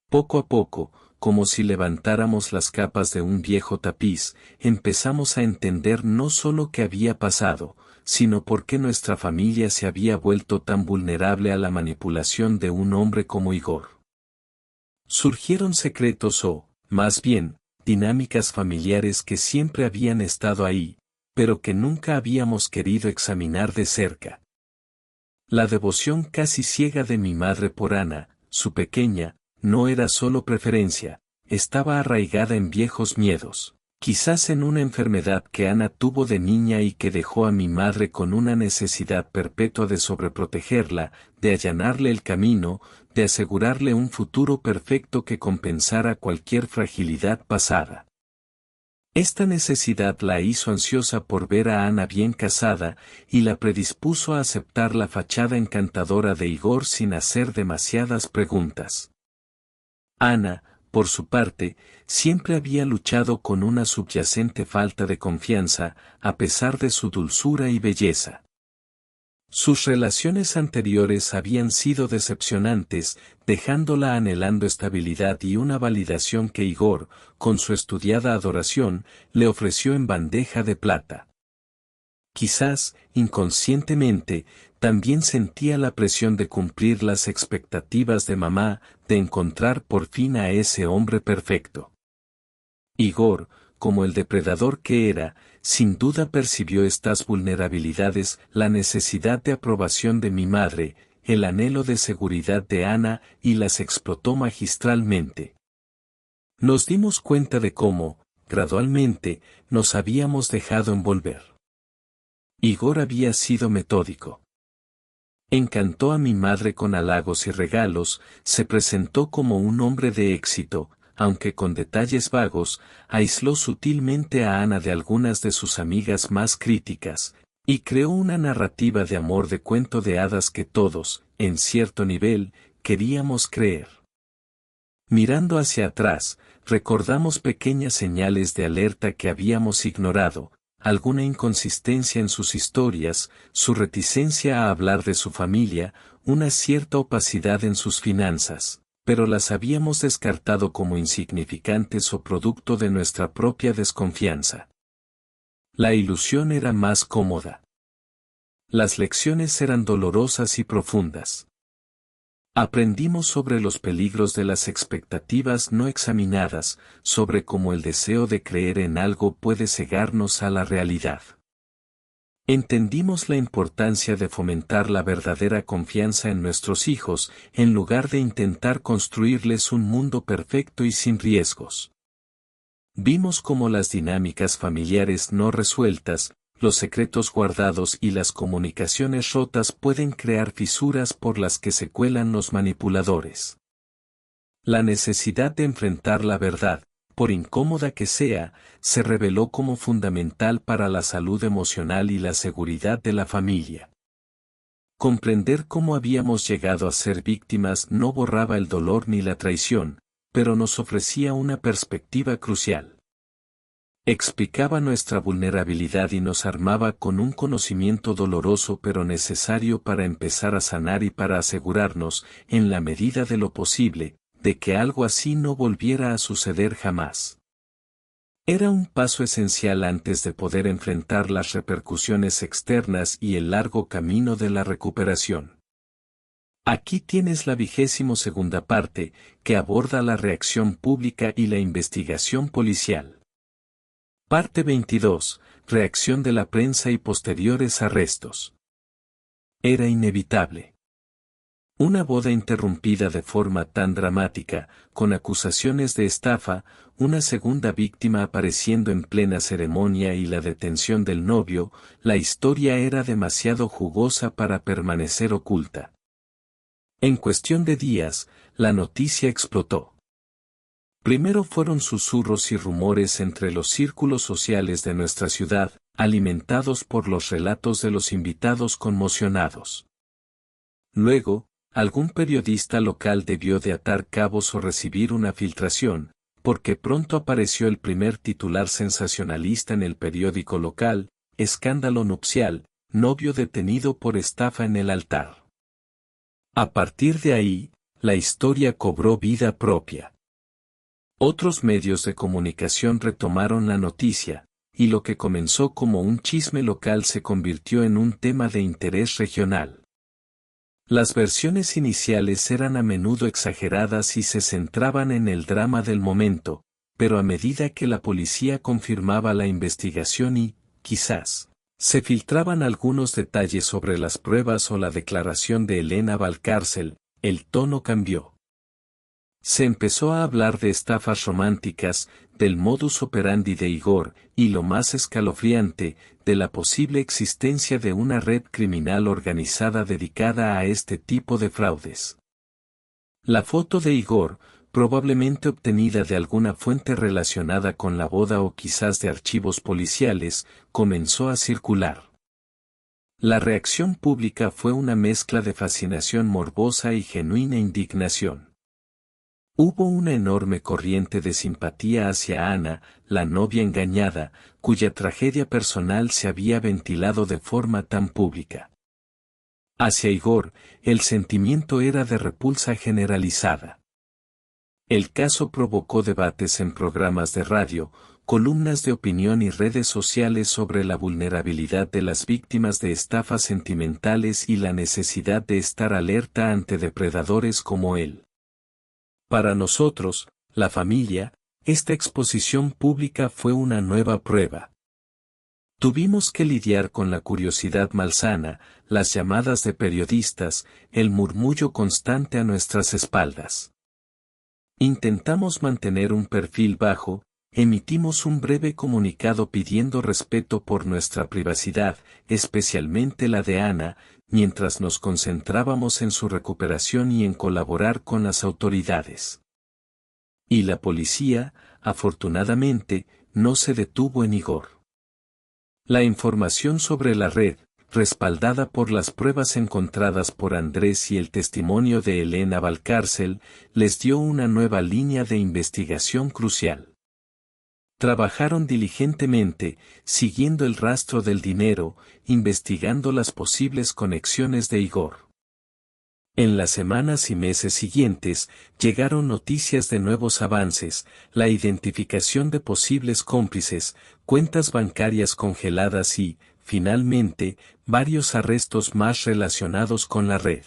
Poco a poco, como si levantáramos las capas de un viejo tapiz, empezamos a entender no solo qué había pasado, sino por qué nuestra familia se había vuelto tan vulnerable a la manipulación de un hombre como Igor. Surgieron secretos o, más bien, dinámicas familiares que siempre habían estado ahí, pero que nunca habíamos querido examinar de cerca. La devoción casi ciega de mi madre por Ana, su pequeña, no era solo preferencia, estaba arraigada en viejos miedos, quizás en una enfermedad que Ana tuvo de niña y que dejó a mi madre con una necesidad perpetua de sobreprotegerla, de allanarle el camino, de asegurarle un futuro perfecto que compensara cualquier fragilidad pasada. Esta necesidad la hizo ansiosa por ver a Ana bien casada y la predispuso a aceptar la fachada encantadora de Igor sin hacer demasiadas preguntas. Ana, por su parte, siempre había luchado con una subyacente falta de confianza, a pesar de su dulzura y belleza. Sus relaciones anteriores habían sido decepcionantes, dejándola anhelando estabilidad y una validación que Igor, con su estudiada adoración, le ofreció en bandeja de plata. Quizás, inconscientemente, también sentía la presión de cumplir las expectativas de mamá, de encontrar por fin a ese hombre perfecto. Igor, como el depredador que era, sin duda percibió estas vulnerabilidades, la necesidad de aprobación de mi madre, el anhelo de seguridad de Ana, y las explotó magistralmente. Nos dimos cuenta de cómo, gradualmente, nos habíamos dejado envolver. Igor había sido metódico. Encantó a mi madre con halagos y regalos, se presentó como un hombre de éxito, aunque con detalles vagos, aisló sutilmente a Ana de algunas de sus amigas más críticas, y creó una narrativa de amor de cuento de hadas que todos, en cierto nivel, queríamos creer. Mirando hacia atrás, recordamos pequeñas señales de alerta que habíamos ignorado, alguna inconsistencia en sus historias, su reticencia a hablar de su familia, una cierta opacidad en sus finanzas, pero las habíamos descartado como insignificantes o producto de nuestra propia desconfianza. La ilusión era más cómoda. Las lecciones eran dolorosas y profundas. Aprendimos sobre los peligros de las expectativas no examinadas, sobre cómo el deseo de creer en algo puede cegarnos a la realidad. Entendimos la importancia de fomentar la verdadera confianza en nuestros hijos, en lugar de intentar construirles un mundo perfecto y sin riesgos. Vimos cómo las dinámicas familiares no resueltas, los secretos guardados y las comunicaciones rotas pueden crear fisuras por las que se cuelan los manipuladores. La necesidad de enfrentar la verdad, por incómoda que sea, se reveló como fundamental para la salud emocional y la seguridad de la familia. Comprender cómo habíamos llegado a ser víctimas no borraba el dolor ni la traición, pero nos ofrecía una perspectiva crucial. Explicaba nuestra vulnerabilidad y nos armaba con un conocimiento doloroso pero necesario para empezar a sanar y para asegurarnos, en la medida de lo posible, de que algo así no volviera a suceder jamás. Era un paso esencial antes de poder enfrentar las repercusiones externas y el largo camino de la recuperación. Aquí tienes la 22ª parte, que aborda la reacción pública y la investigación policial. Parte 22. Reacción de la prensa y posteriores arrestos. Era inevitable. Una boda interrumpida de forma tan dramática, con acusaciones de estafa, una segunda víctima apareciendo en plena ceremonia y la detención del novio, la historia era demasiado jugosa para permanecer oculta. En cuestión de días, la noticia explotó. Primero fueron susurros y rumores entre los círculos sociales de nuestra ciudad, alimentados por los relatos de los invitados conmocionados. Luego, algún periodista local debió de atar cabos o recibir una filtración, porque pronto apareció el primer titular sensacionalista en el periódico local: escándalo nupcial, novio detenido por estafa en el altar. A partir de ahí, la historia cobró vida propia. Otros medios de comunicación retomaron la noticia, y lo que comenzó como un chisme local se convirtió en un tema de interés regional. Las versiones iniciales eran a menudo exageradas y se centraban en el drama del momento, pero a medida que la policía confirmaba la investigación y, quizás, se filtraban algunos detalles sobre las pruebas o la declaración de Elena Valcárcel, el tono cambió. Se empezó a hablar de estafas románticas, del modus operandi de Igor, y lo más escalofriante, de la posible existencia de una red criminal organizada dedicada a este tipo de fraudes. La foto de Igor, probablemente obtenida de alguna fuente relacionada con la boda o quizás de archivos policiales, comenzó a circular. La reacción pública fue una mezcla de fascinación morbosa y genuina indignación. Hubo una enorme corriente de simpatía hacia Ana, la novia engañada, cuya tragedia personal se había ventilado de forma tan pública. Hacia Igor, el sentimiento era de repulsa generalizada. El caso provocó debates en programas de radio, columnas de opinión y redes sociales sobre la vulnerabilidad de las víctimas de estafas sentimentales y la necesidad de estar alerta ante depredadores como él. Para nosotros, la familia, esta exposición pública fue una nueva prueba. Tuvimos que lidiar con la curiosidad malsana, las llamadas de periodistas, el murmullo constante a nuestras espaldas. Intentamos mantener un perfil bajo, emitimos un breve comunicado pidiendo respeto por nuestra privacidad, especialmente la de Ana, mientras nos concentrábamos en su recuperación y en colaborar con las autoridades. Y la policía, afortunadamente, no se detuvo en Igor. La información sobre la red, respaldada por las pruebas encontradas por Andrés y el testimonio de Elena Valcárcel, les dio una nueva línea de investigación crucial. Trabajaron diligentemente, siguiendo el rastro del dinero, investigando las posibles conexiones de Igor. En las semanas y meses siguientes, llegaron noticias de nuevos avances, la identificación de posibles cómplices, cuentas bancarias congeladas y, finalmente, varios arrestos más relacionados con la red.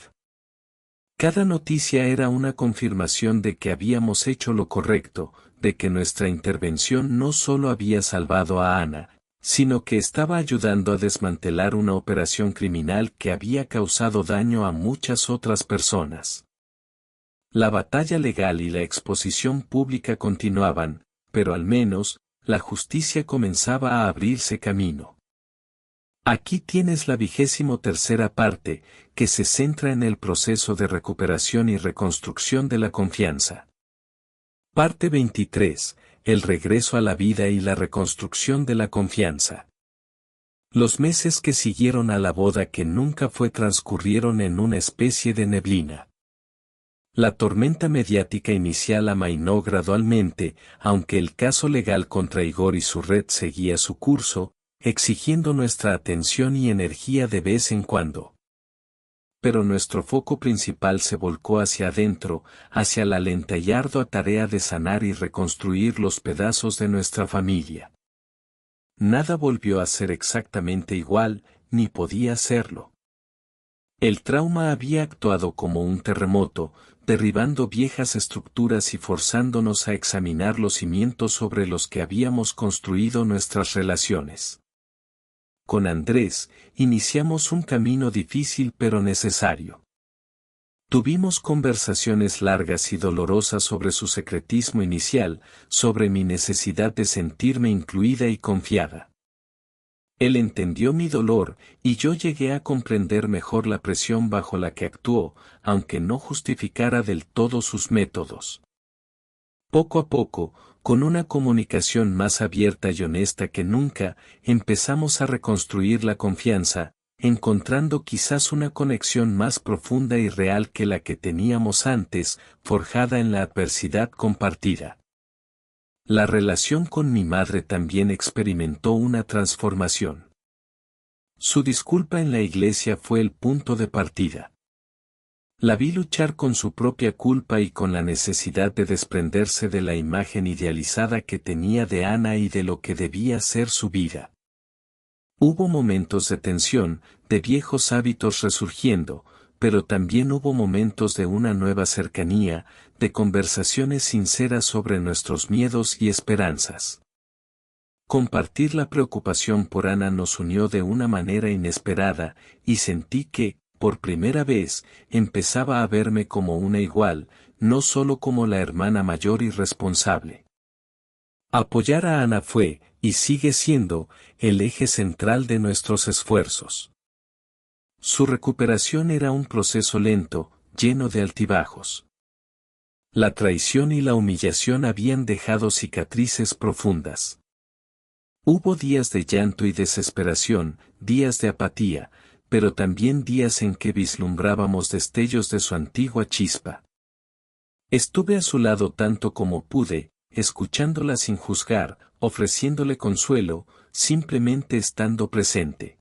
Cada noticia era una confirmación de que habíamos hecho lo correcto, de que nuestra intervención no solo había salvado a Ana, sino que estaba ayudando a desmantelar una operación criminal que había causado daño a muchas otras personas. La batalla legal y la exposición pública continuaban, pero al menos, la justicia comenzaba a abrirse camino. Aquí tienes la 23ª parte, que se centra en el proceso de recuperación y reconstrucción de la confianza. Parte 23. El regreso a la vida y la reconstrucción de la confianza. Los meses que siguieron a la boda que nunca fue transcurrieron en una especie de neblina. La tormenta mediática inicial amainó gradualmente, aunque el caso legal contra Igor y su red seguía su curso, exigiendo nuestra atención y energía de vez en cuando. Pero nuestro foco principal se volcó hacia adentro, hacia la lenta y ardua tarea de sanar y reconstruir los pedazos de nuestra familia. Nada volvió a ser exactamente igual, ni podía serlo. El trauma había actuado como un terremoto, derribando viejas estructuras y forzándonos a examinar los cimientos sobre los que habíamos construido nuestras relaciones. Con Andrés, iniciamos un camino difícil pero necesario. Tuvimos conversaciones largas y dolorosas sobre su secretismo inicial, sobre mi necesidad de sentirme incluida y confiada. Él entendió mi dolor, y yo llegué a comprender mejor la presión bajo la que actuó, aunque no justificara del todo sus métodos. Poco a poco, con una comunicación más abierta y honesta que nunca, empezamos a reconstruir la confianza, encontrando quizás una conexión más profunda y real que la que teníamos antes, forjada en la adversidad compartida. La relación con mi madre también experimentó una transformación. Su disculpa en la iglesia fue el punto de partida. La vi luchar con su propia culpa y con la necesidad de desprenderse de la imagen idealizada que tenía de Ana y de lo que debía ser su vida. Hubo momentos de tensión, de viejos hábitos resurgiendo, pero también hubo momentos de una nueva cercanía, de conversaciones sinceras sobre nuestros miedos y esperanzas. Compartir la preocupación por Ana nos unió de una manera inesperada, y sentí que, por primera vez, empezaba a verme como una igual, no solo como la hermana mayor y responsable. Apoyar a Ana fue, y sigue siendo, el eje central de nuestros esfuerzos. Su recuperación era un proceso lento, lleno de altibajos. La traición y la humillación habían dejado cicatrices profundas. Hubo días de llanto y desesperación, días de apatía, pero también días en que vislumbrábamos destellos de su antigua chispa. Estuve a su lado tanto como pude, escuchándola sin juzgar, ofreciéndole consuelo, simplemente estando presente.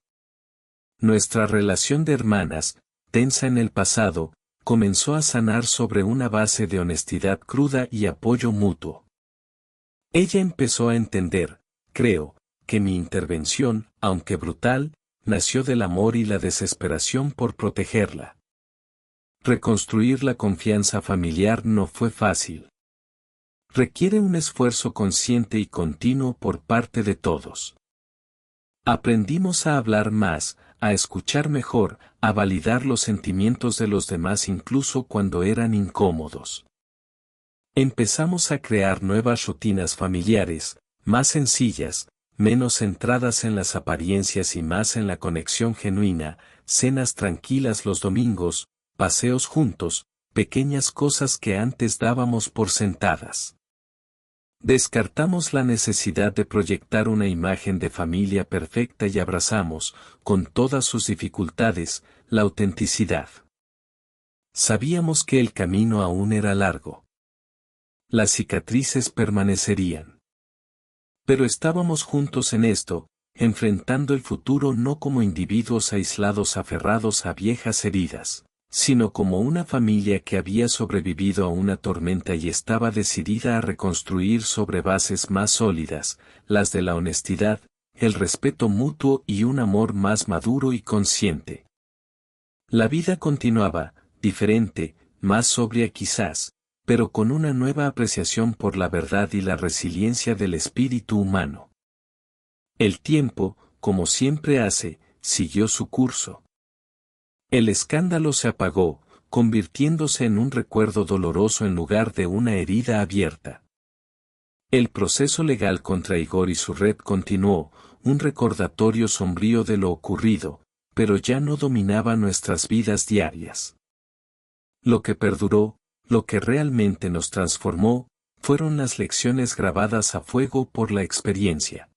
Nuestra relación de hermanas, tensa en el pasado, comenzó a sanar sobre una base de honestidad cruda y apoyo mutuo. Ella empezó a entender, creo, que mi intervención, aunque brutal, nació del amor y la desesperación por protegerla. Reconstruir la confianza familiar no fue fácil. Requiere un esfuerzo consciente y continuo por parte de todos. Aprendimos a hablar más, a escuchar mejor, a validar los sentimientos de los demás incluso cuando eran incómodos. Empezamos a crear nuevas rutinas familiares, más sencillas, menos centradas en las apariencias y más en la conexión genuina, cenas tranquilas los domingos, paseos juntos, pequeñas cosas que antes dábamos por sentadas. Descartamos la necesidad de proyectar una imagen de familia perfecta y abrazamos, con todas sus dificultades, la autenticidad. Sabíamos que el camino aún era largo. Las cicatrices permanecerían. Pero estábamos juntos en esto, enfrentando el futuro no como individuos aislados aferrados a viejas heridas, sino como una familia que había sobrevivido a una tormenta y estaba decidida a reconstruir sobre bases más sólidas, las de la honestidad, el respeto mutuo y un amor más maduro y consciente. La vida continuaba, diferente, más sobria quizás, pero con una nueva apreciación por la verdad y la resiliencia del espíritu humano. El tiempo, como siempre hace, siguió su curso. El escándalo se apagó, convirtiéndose en un recuerdo doloroso en lugar de una herida abierta. El proceso legal contra Igor y su red continuó, un recordatorio sombrío de lo ocurrido, pero ya no dominaba nuestras vidas diarias. Lo que perduró, lo que realmente nos transformó, fueron las lecciones grabadas a fuego por la experiencia.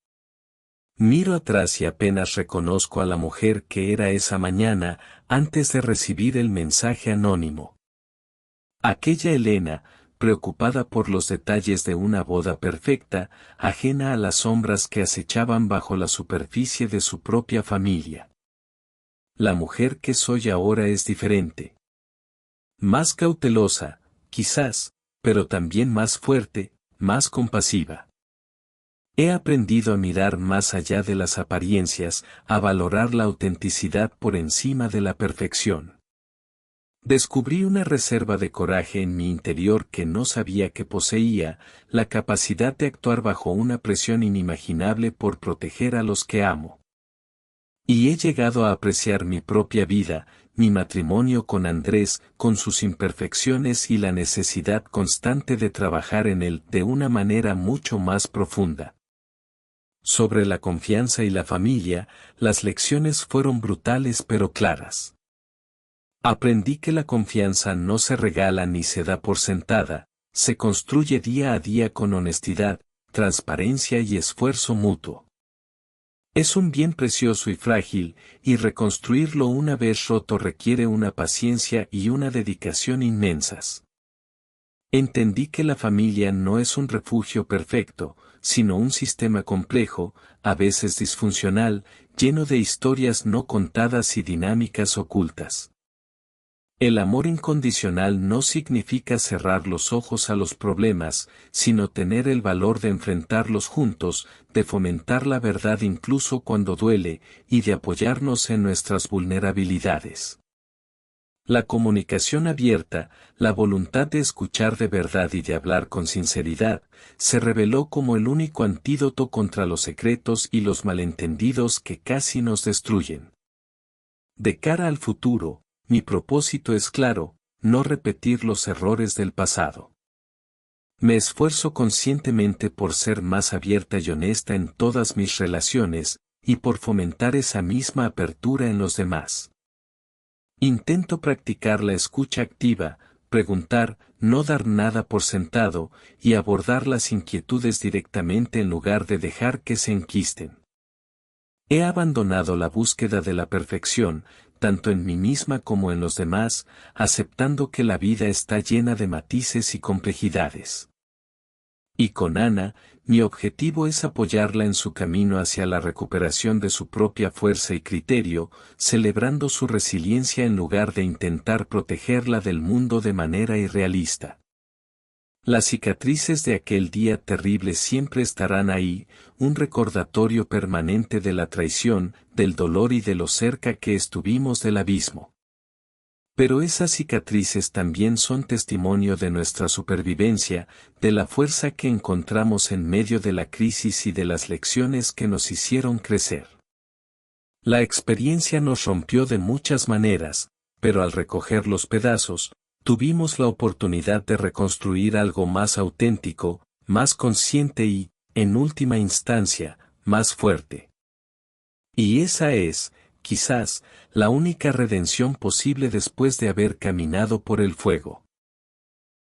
Miro atrás y apenas reconozco a la mujer que era esa mañana, antes de recibir el mensaje anónimo. Aquella Elena, preocupada por los detalles de una boda perfecta, ajena a las sombras que acechaban bajo la superficie de su propia familia. La mujer que soy ahora es diferente. Más cautelosa, quizás, pero también más fuerte, más compasiva. He aprendido a mirar más allá de las apariencias, a valorar la autenticidad por encima de la perfección. Descubrí una reserva de coraje en mi interior que no sabía que poseía, la capacidad de actuar bajo una presión inimaginable por proteger a los que amo. Y he llegado a apreciar mi propia vida, mi matrimonio con Andrés, con sus imperfecciones y la necesidad constante de trabajar en él de una manera mucho más profunda. Sobre la confianza y la familia, las lecciones fueron brutales pero claras. Aprendí que la confianza no se regala ni se da por sentada, se construye día a día con honestidad, transparencia y esfuerzo mutuo. Es un bien precioso y frágil, y reconstruirlo una vez roto requiere una paciencia y una dedicación inmensas. Entendí que la familia no es un refugio perfecto, sino un sistema complejo, a veces disfuncional, lleno de historias no contadas y dinámicas ocultas. El amor incondicional no significa cerrar los ojos a los problemas, sino tener el valor de enfrentarlos juntos, de fomentar la verdad incluso cuando duele, y de apoyarnos en nuestras vulnerabilidades. La comunicación abierta, la voluntad de escuchar de verdad y de hablar con sinceridad, se reveló como el único antídoto contra los secretos y los malentendidos que casi nos destruyen. De cara al futuro, mi propósito es claro, no repetir los errores del pasado. Me esfuerzo conscientemente por ser más abierta y honesta en todas mis relaciones, y por fomentar esa misma apertura en los demás. Intento practicar la escucha activa, preguntar, no dar nada por sentado, y abordar las inquietudes directamente en lugar de dejar que se enquisten. He abandonado la búsqueda de la perfección, tanto en mí misma como en los demás, aceptando que la vida está llena de matices y complejidades. Y con Ana, mi objetivo es apoyarla en su camino hacia la recuperación de su propia fuerza y criterio, celebrando su resiliencia en lugar de intentar protegerla del mundo de manera irrealista. Las cicatrices de aquel día terrible siempre estarán ahí, un recordatorio permanente de la traición, del dolor y de lo cerca que estuvimos del abismo. Pero esas cicatrices también son testimonio de nuestra supervivencia, de la fuerza que encontramos en medio de la crisis y de las lecciones que nos hicieron crecer. La experiencia nos rompió de muchas maneras, pero al recoger los pedazos, tuvimos la oportunidad de reconstruir algo más auténtico, más consciente y, en última instancia, más fuerte. Y esa es, quizás, la única redención posible después de haber caminado por el fuego.